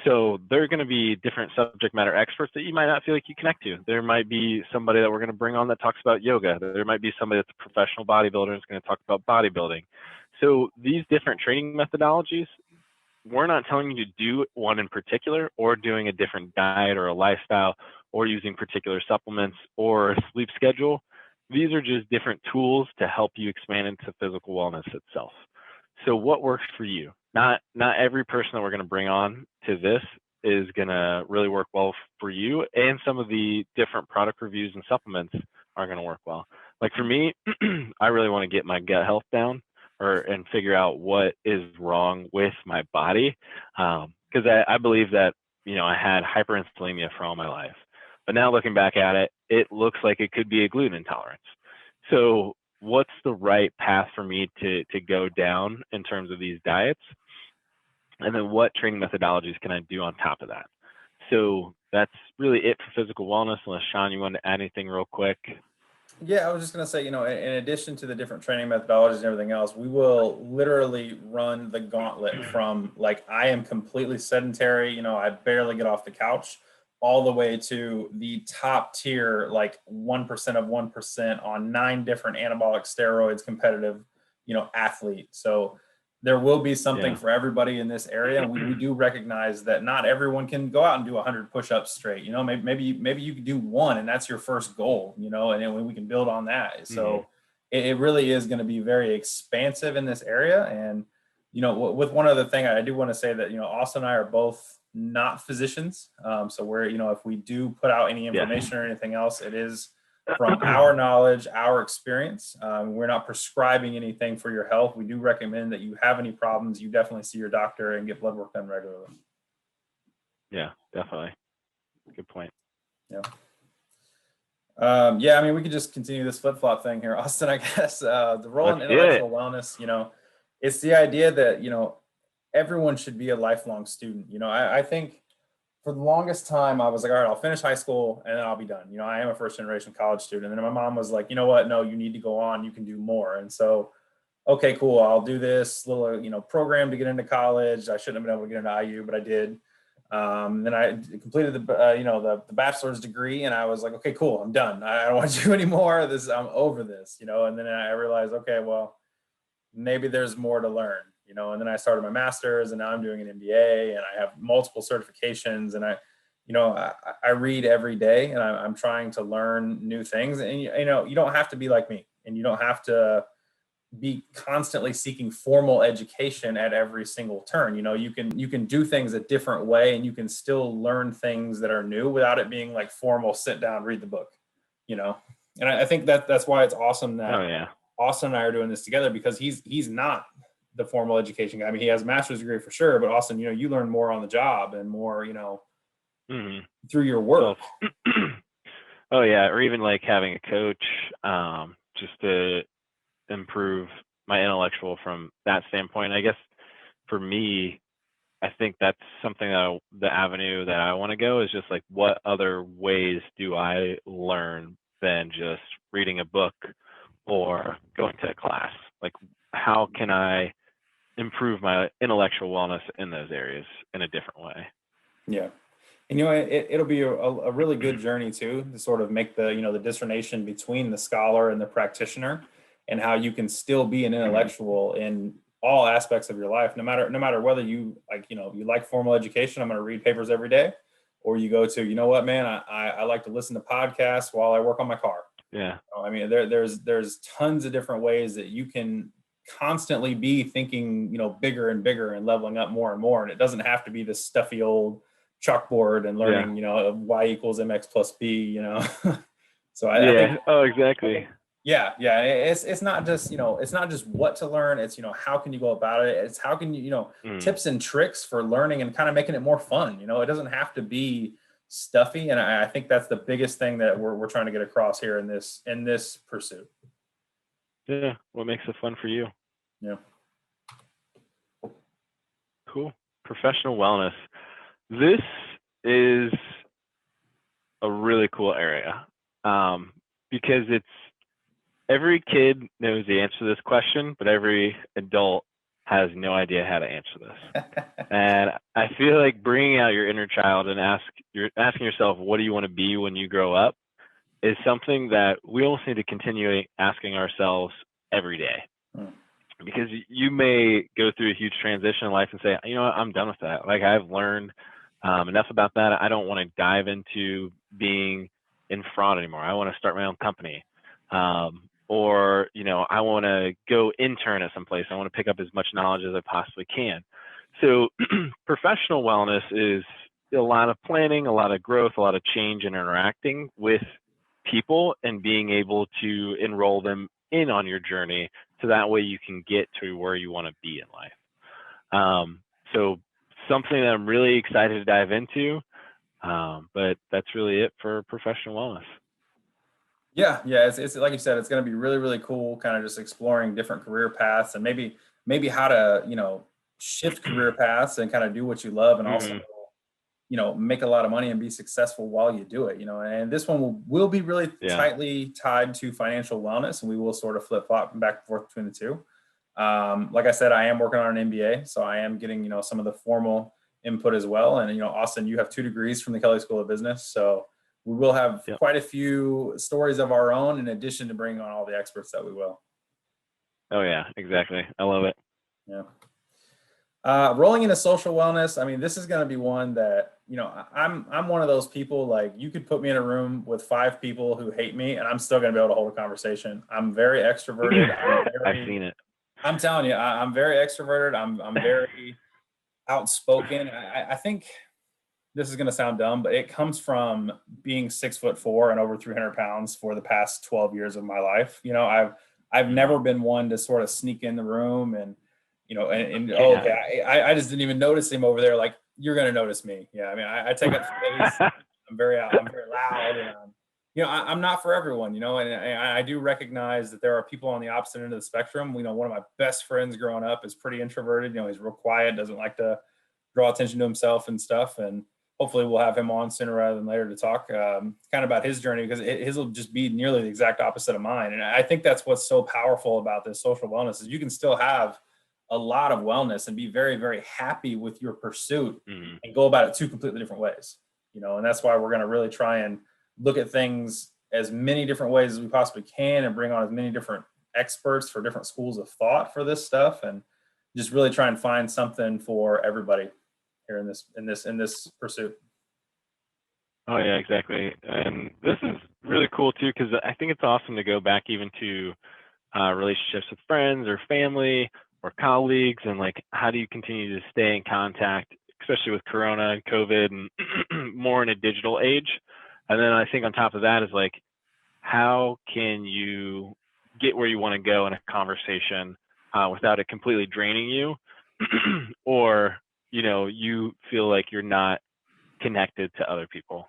So there are going to be different subject matter experts that you might not feel like you connect to. There might be somebody that we're going to bring on that talks about yoga. There might be somebody that's a professional bodybuilder that's going to talk about bodybuilding. So these different training methodologies, we're not telling you to do one in particular or doing a different diet or a lifestyle or using particular supplements or a sleep schedule. These are just different tools to help you expand into physical wellness itself. So what works for you? Not every person that we're going to bring on to this is going to really work well for you, and some of the different product reviews and supplements are going to work well. Like for me, I really want to get my gut health down and figure out what is wrong with my body, because I believe that I had hyperinsulinemia for all my life, but now looking back at it, it looks like it could be a gluten intolerance. So what's the right path for me to go down in terms of these diets? And then what training methodologies can I do on top of that? So that's really it for physical wellness, unless Shawn, you want to add anything real quick? Yeah, I was just going to say, in addition to the different training methodologies and everything else, we will literally run the gauntlet from like, I am completely sedentary, I barely get off the couch, all the way to the top tier, like 1% of 1% on 9 different anabolic steroids competitive, athlete. So there will be something for everybody in this area. And we do recognize that not everyone can go out and do 100 push-ups straight. Maybe you could do one and that's your first goal, and then we can build on that. So it really is going to be very expansive in this area. And, with one other thing, I do want to say that, Austin and I are both not physicians. So we're, if we do put out any information or anything else, it is from our knowledge, our experience. We're not prescribing anything for your health. We do recommend that you have any problems, you definitely see your doctor and get blood work done regularly. Yeah, definitely. Good point. Yeah. We could just continue this flip-flop thing here, Austin, I guess. The role in intellectual wellness, it's the idea that, everyone should be a lifelong student. I think for the longest time, I was like, all right, I'll finish high school and then I'll be done. I am a first generation college student. And then my mom was like, you know what? No, you need to go on. You can do more. And so, okay, cool. I'll do this little, program to get into college. I shouldn't have been able to get into IU, but I did. Then I completed the bachelor's degree and I was like, okay, cool. I'm done. I don't want to do any more of this. I'm over this, and then I realized, okay, well, maybe there's more to learn. And then I started my master's and now I'm doing an MBA and I have multiple certifications and I read every day and I'm trying to learn new things. And, you don't have to be like me and you don't have to be constantly seeking formal education at every single turn. You can do things a different way and you can still learn things that are new without it being like formal, sit down, read the book, and I think that's why it's awesome that Austin and I are doing this together, because he's not the formal education guy. I mean, he has a master's degree for sure, but Austin, you learn more on the job and more, through your work. Oh yeah. Or even like having a coach, just to improve my intellectual from that standpoint. I guess for me, I think that's something that the avenue that I want to go is just like, what other ways do I learn than just reading a book or going to a class? Like, how can I improve my intellectual wellness in those areas in a different way? Yeah. And, it'll be a really good journey too, to sort of make the, the discernation between the scholar and the practitioner, and how you can still be an intellectual in all aspects of your life, no matter whether you you like formal education. I'm going to read papers every day, or you go to, what, man, I like to listen to podcasts while I work on my car. Yeah. I mean, there's tons of different ways that you can constantly be thinking, bigger and bigger and leveling up more and more. And it doesn't have to be this stuffy old chalkboard and learning, y equals mx plus b, So I think, oh, exactly. Yeah. It's not just, it's not just what to learn. It's, how can you go about it? It's how can you, tips and tricks for learning and kind of making it more fun. It doesn't have to be stuffy. And I think that's the biggest thing that we're trying to get across here in this pursuit. Yeah. What makes it fun for you? Yeah. Cool. Professional wellness. This is a really cool area, because every kid knows the answer to this question, but every adult has no idea how to answer this. And I feel like bringing out your inner child and asking yourself, what do you want to be when you grow up, is something that we almost need to continue asking ourselves every day. Because you may go through a huge transition in life and say, you know what, I'm done with that. Like, I've learned enough about that. I don't want to dive into being in fraud anymore. I want to start my own company. Or, you know, I want to go intern at some place. I want to pick up as much knowledge as I possibly can. So professional wellness is a lot of planning, a lot of growth, a lot of change, and interacting with people and being able to enroll them in on your journey, so that way you can get to where you want to be in life. So something that I'm really excited to dive into, but that's really it for professional wellness. Yeah, it's like you said, it's going to be really, really cool, kind of just exploring different career paths, and maybe how to, you know, shift career paths and kind of do what you love, and also, you know, make a lot of money and be successful while you do it, you know. And this one will be really tightly tied to financial wellness, and we will sort of flip flop back and forth between the two. Like I said, I am working on an MBA, so I am getting, you know, some of the formal input as well. And, you know, Austin, you have 2 degrees from the Kelley School of Business, so we will have quite a few stories of our own, in addition to bringing on all the experts that we will. Oh yeah, exactly. I love it. Yeah. Rolling into social wellness. I mean, this is going to be one that, you know, I'm one of those people, like, you could put me in a room with 5 people who hate me and I'm still going to be able to hold a conversation. I'm very extroverted. I've seen it. I'm telling you, I'm very extroverted. I'm very outspoken. I think this is going to sound dumb, but it comes from being 6'4" and over 300 pounds for the past 12 years of my life. You know, I've never been one to sort of sneak in the room and, you know, okay, I just didn't even notice him over there. Like, you're going to notice me. Yeah. I mean, I take up space. I'm very loud, and you know, I'm not for everyone, you know, and I do recognize that there are people on the opposite end of the spectrum. You know, one of my best friends growing up is pretty introverted. You know, he's real quiet, doesn't like to draw attention to himself and stuff. And hopefully we'll have him on sooner rather than later to talk kind of about his journey, because his will just be nearly the exact opposite of mine. And I think that's what's so powerful about this social wellness, is you can still have a lot of wellness and be very, very happy with your pursuit and go about it 2 completely different ways, you know. And that's why we're going to really try and look at things as many different ways as we possibly can, and bring on as many different experts for different schools of thought for this stuff, and just really try and find something for everybody here in this pursuit. Oh yeah, exactly. And this is really cool too, because I think it's awesome to go back even to relationships with friends or family or colleagues, and like, how do you continue to stay in contact, especially with Corona and COVID and more in a digital age. And then I think on top of that is like, how can you get where you want to go in a conversation without it completely draining you or, you know, you feel like you're not connected to other people.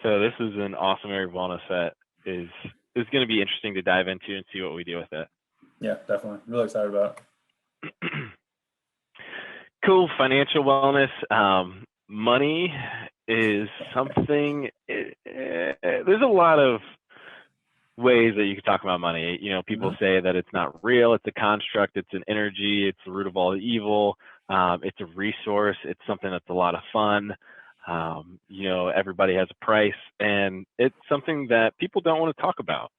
So this is an awesome area of wellness that is going to be interesting to dive into and see what we do with it. Yeah, definitely. Really excited about it. Cool. Financial wellness. Money is something, there's a lot of ways that you can talk about money. You know, people say that it's not real, it's a construct, it's an energy, it's the root of all evil, it's a resource, it's something that's a lot of fun. You know, everybody has a price, and it's something that people don't want to talk about.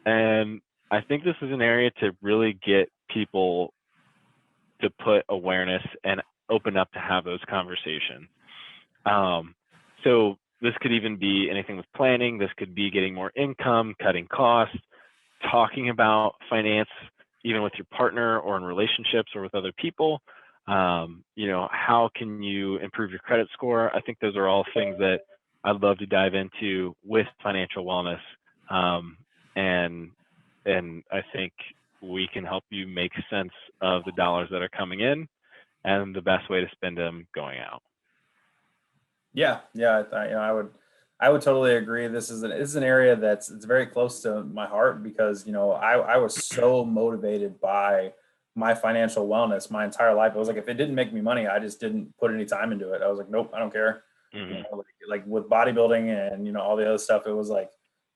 And I think this is an area to really get people to put awareness and open up to have those conversations. So this could even be anything with planning. This could be getting more income, cutting costs, talking about finance, even with your partner or in relationships or with other people. You know, how can you improve your credit score? I think those are all things that I'd love to dive into with financial wellness. And I think we can help you make sense of the dollars that are coming in and the best way to spend them going out. Yeah. I would totally agree. This is an area it's very close to my heart, because, you know, I was so motivated by my financial wellness my entire life. I was like, if it didn't make me money, I just didn't put any time into it. I was like, nope, I don't care. You know, like with bodybuilding and, you know, all the other stuff, it was like,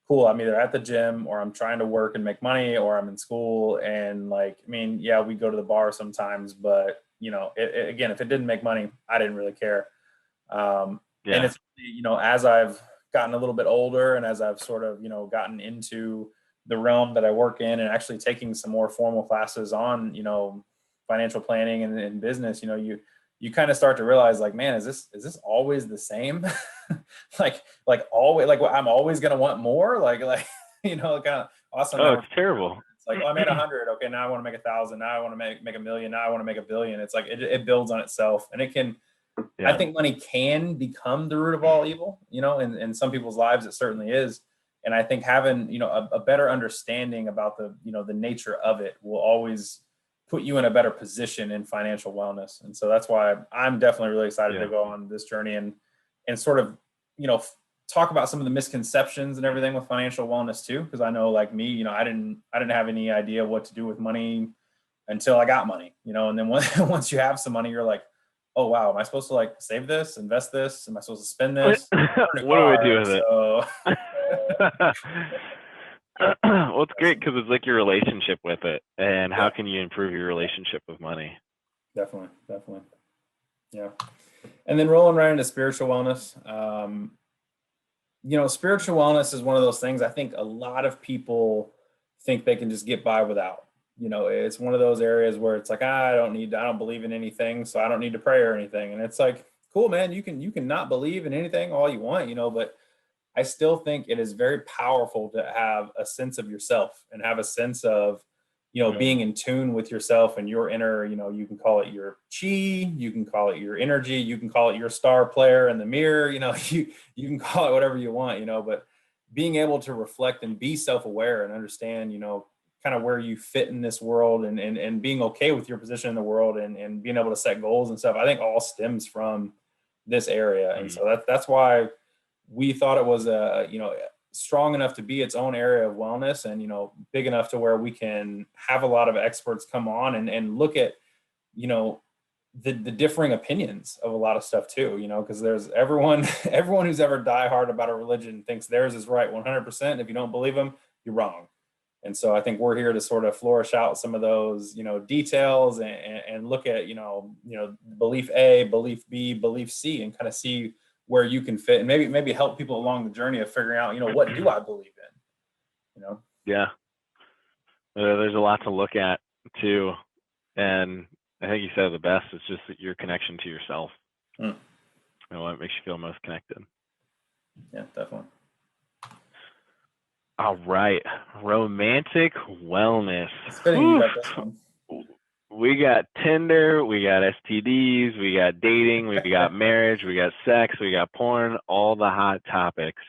cool, I'm either at the gym or I'm trying to work and make money or I'm in school. And like, I mean, yeah, we go to the bar sometimes, but you know, again, if it didn't make money, I didn't really care. And Yeah. it's, you know, as I've gotten a little bit older and as I've sort of, you know, gotten into the realm that I work in and actually taking some more formal classes on, you know, financial planning and business, you know, you kind of start to realize like, man, is this always the same? like always, like I'm always going to want more. Like, you know, kind of awesome. Oh, it's terrible. It's like, oh, I made 100. Okay. Now I want to make 1,000. Now I want to make a million. Now I want to make a billion. It's like, it builds on itself, and it can, I Yeah. think money can become the root of all evil, you know, in some people's lives, it certainly is. And I think having, you know, a better understanding about the, you know, the nature of it will always put you in a better position in financial wellness. And so that's why I'm definitely really excited Yeah. to go on this journey and sort of, you know, talk about some of the misconceptions and everything with financial wellness too. Cause I know like me, you know, I didn't have any idea what to do with money until I got money, you know, and then once you have some money, you're like, oh wow, am I supposed to like save this, invest this? Am I supposed to spend this? What do I do with it? So Well, it's great because it's like your relationship with it, and how yeah, can you improve your relationship with money? definitely. Yeah. And then rolling right into spiritual wellness. You know, spiritual wellness is one of those things I think a lot of people think they can just get by without. You know, it's one of those areas where it's like, I don't believe in anything, so I don't need to pray or anything. And it's like, cool, man, you can not believe in anything all you want, you know, but I still think it is very powerful to have a sense of yourself and have a sense of, you know, being in tune with yourself and your inner, you know, you can call it your chi, you can call it your energy, you can call it your star player in the mirror, you know, you can call it whatever you want, you know, but being able to reflect and be self-aware and understand, you know, kind of where you fit in this world and being okay with your position in the world and being able to set goals and stuff, I think all stems from this area. And Mm. so that's why we thought it was you know, strong enough to be its own area of wellness and, you know, big enough to where we can have a lot of experts come on and look at, you know, the differing opinions of a lot of stuff too, you know, because there's everyone who's ever diehard about a religion thinks theirs is right 100%. If you don't believe them, you're wrong. And so I think we're here to sort of flourish out some of those, you know, details and look at, you know, belief A, belief B, belief C, and kind of see where you can fit and maybe help people along the journey of figuring out, you know, what do I believe in, you know? Yeah. There's a lot to look at too, and I think you said it the best. It's just your connection to yourself. Mm. And what makes you feel most connected. Yeah, definitely. All right, romantic wellness. It's fitting you got this one. We got Tinder, we got STDs, we got dating, we got marriage, we got sex, we got porn, all the hot topics.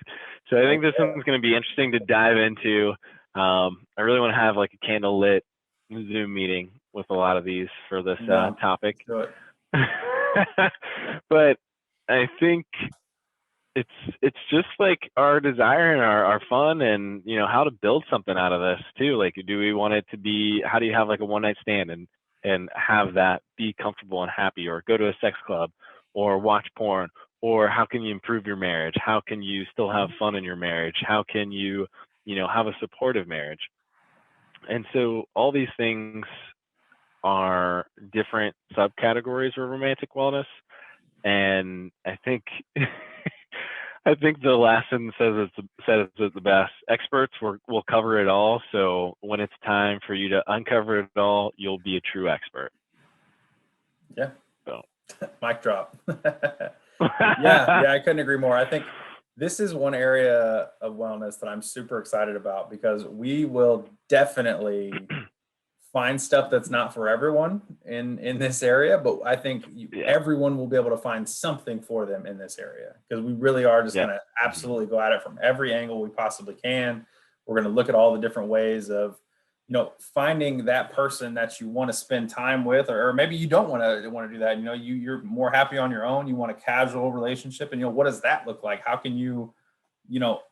So I think this one's going to be interesting to dive into. I really want to have like a candlelit Zoom meeting with a lot of these for this topic. But I think it's just like our desire and our fun and, you know, how to build something out of this too. Like, do we want it to be, how do you have like a one night stand and have that be comfortable and happy, or go to a sex club or watch porn, or how can you improve your marriage? How can you still have fun in your marriage? How can you, you know, have a supportive marriage? And so all these things are different subcategories of romantic wellness. And I think I think the last sentence says it the best. Experts will cover it all. So when it's time for you to uncover it all, you'll be a true expert. Yeah. So mic drop. yeah, I couldn't agree more. I think this is one area of wellness that I'm super excited about because we will definitely find stuff that's not for everyone in this area, but I think everyone will be able to find something for them in this area because we really are just going to absolutely go at it from every angle we possibly can. We're going to look at all the different ways of, you know, finding that person that you want to spend time with, or maybe you don't want to do that. You know, you're more happy on your own. You want a casual relationship, and, you know, what does that look like? How can you, you know,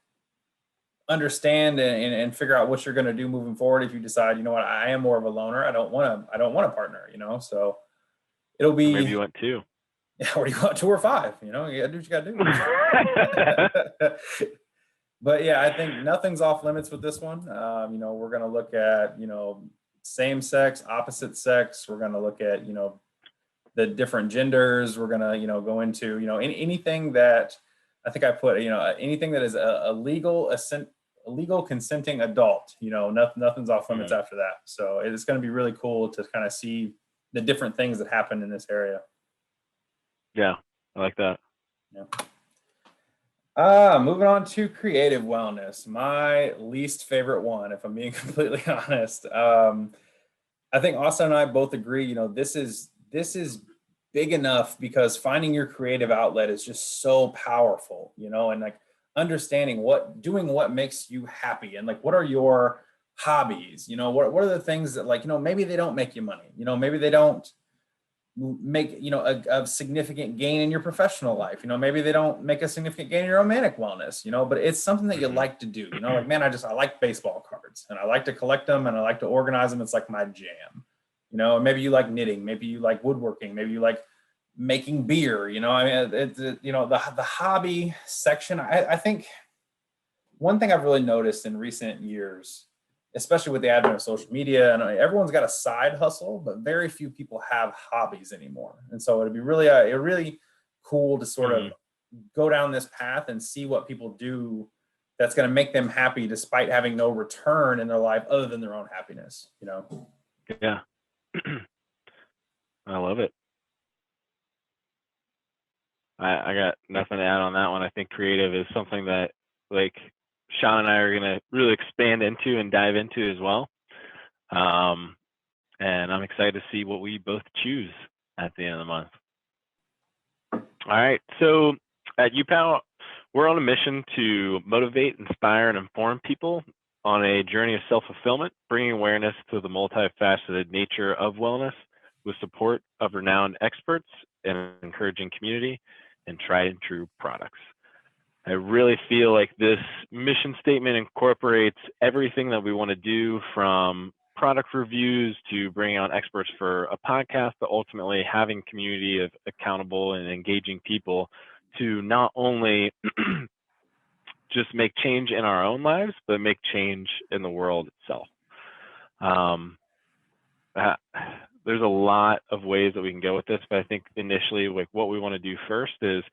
understand and figure out what you're going to do moving forward if you decide, you know what, I am more of a loner, I don't want a partner, you know. So it'll be, or maybe you want two. Yeah, or you want 2 or 5, you know, you gotta do what you gotta do. But yeah, I think nothing's off limits with this one. We're going to look at, same sex, opposite sex. We're going to look at, the different genders. We're going to, go into, anything that I think I put, anything that is a legal consenting adult, nothing's off limits after that. So it's going to be really cool to kind of see the different things that happen in this area. Yeah, I like that. Yeah. Moving on to creative wellness, my least favorite one, if I'm being completely honest. I think Austin and I both agree, this is big enough because finding your creative outlet is just so powerful, and like understanding doing what makes you happy and like what are your hobbies, what are the things that like, maybe they don't make you money, maybe they don't make a significant gain in your professional life, maybe they don't make a significant gain in your romantic wellness, but it's something that you like to do, like, man, I like baseball cards and I like to collect them and I like to organize them. It's like my jam, maybe you like knitting, maybe you like woodworking, maybe you like making beer, I mean, the hobby section. I think one thing I've really noticed in recent years, especially with the advent of social media, and everyone's got a side hustle, but very few people have hobbies anymore. And so it'd be really cool to sort of go down this path and see what people do that's going to make them happy despite having no return in their life other than their own happiness, Yeah. I love it. I got nothing to add on that one. I think creative is something that like Shawn and I are going to really expand into and dive into as well. And I'm excited to see what we both choose at the end of the month. All right. So at uPOW, we're on a mission to motivate, inspire, and inform people on a journey of self-fulfillment, bringing awareness to the multifaceted nature of wellness with support of renowned experts and encouraging community and tried and true products. I really feel like this mission statement incorporates everything that we want to do, from product reviews to bringing on experts for a podcast, but ultimately having community of accountable and engaging people to not only just make change in our own lives, but make change in the world itself. There's a lot of ways that we can go with this, but I think initially, like, what we want to do first is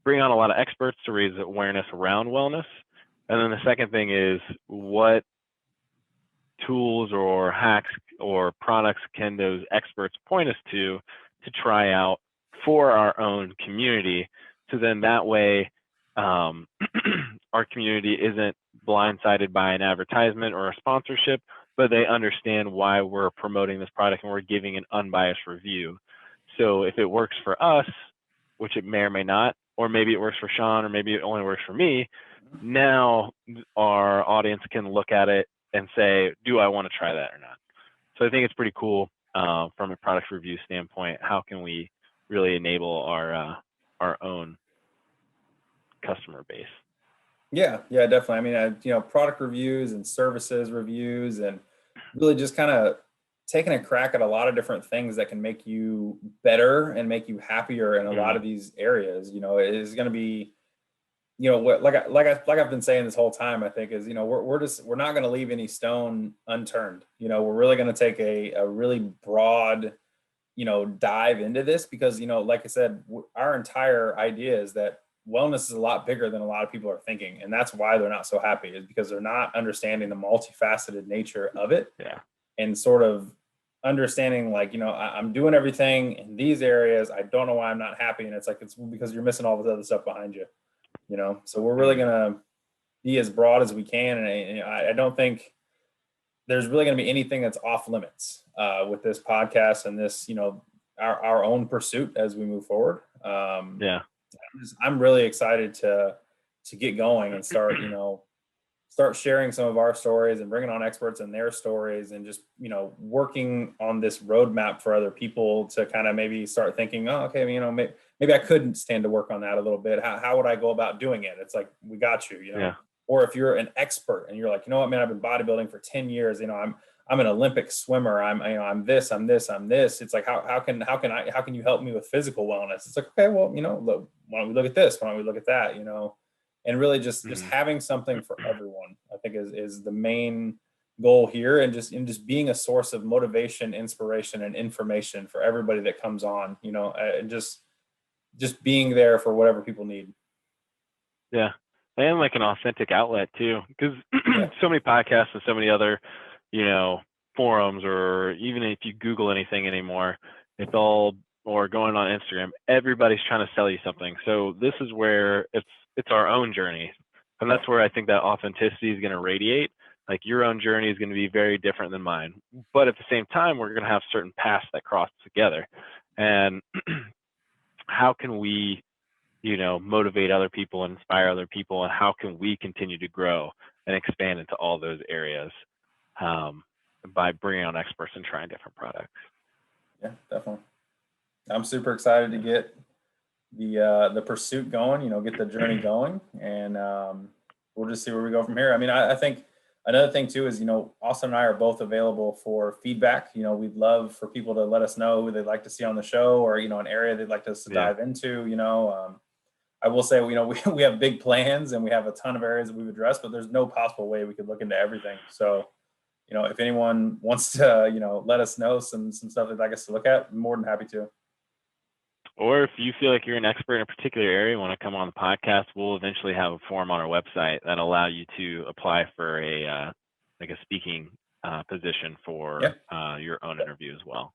bring on a lot of experts to raise awareness around wellness. And then the second thing is, what tools or hacks or products can those experts point us to try out for our own community? So then that way, our community isn't blindsided by an advertisement or a sponsorship, but they understand why we're promoting this product and we're giving an unbiased review. So if it works for us, which it may or may not, or maybe it works for Shawn, or maybe it only works for me, now our audience can look at it and say, do I want to try that or not? So I think it's pretty cool from a product review standpoint. How can we really enable our own customer base? Yeah, definitely. I mean, product reviews and services reviews, and really just kind of taking a crack at a lot of different things that can make you better and make you happier in a lot of these areas. It is going to be, what like I've been saying this whole time, I think is, we're not going to leave any stone unturned. We're really going to take a really broad, dive into this because, like I said, our entire idea is that wellness is a lot bigger than a lot of people are thinking. And that's why they're not so happy, is because they're not understanding the multifaceted nature of it. Yeah. And sort of understanding, like, I'm doing everything in these areas. I don't know why I'm not happy. And it's like, it's because you're missing all this other stuff behind you, So we're really going to be as broad as we can. And I don't think there's really going to be anything that's off limits with this podcast and this, our own pursuit as we move forward. I'm really excited to get going and start sharing some of our stories and bringing on experts and their stories, and just, working on this roadmap for other people to kind of maybe start thinking, oh, okay, maybe I couldn't stand to work on that a little bit. How would I go about doing it? It's like, we got you, Yeah. Or if you're an expert and you're like, what, man, I've been bodybuilding for 10 years, I'm an Olympic swimmer. I'm this. It's like, how can you help me with physical wellness? It's like, okay, well, why don't we look at this? Why don't we look at that? and really just having something for everyone, I think is the main goal here, and just being a source of motivation, inspiration, and information for everybody that comes on, and just being there for whatever people need. Yeah. And like an authentic outlet too, because Yeah. so many podcasts and so many other, forums, or even if you Google anything anymore, it's all, or going on Instagram, everybody's trying to sell you something. So this is where it's our own journey. And that's where I think that authenticity is going to radiate. Like your own journey is going to be very different than mine. But at the same time, we're going to have certain paths that cross together. And how can we, motivate other people and inspire other people, and how can we continue to grow and expand into all those areas by bringing on experts and trying different products? Yeah, definitely. I'm super excited to get the pursuit going, get the journey going, and we'll just see where we go from here. I mean, I think another thing too is, Austin and I are both available for feedback. We'd love for people to let us know who they'd like to see on the show, or an area they'd like us to dive into. I will say, we have big plans and we have a ton of areas that we've addressed, but there's no possible way we could look into everything. So, if anyone wants to, let us know some stuff they'd like us to look at, I'm more than happy to. Or if you feel like you're an expert in a particular area and want to come on the podcast, we'll eventually have a form on our website that allow you to apply for a speaking position for your own interview as well.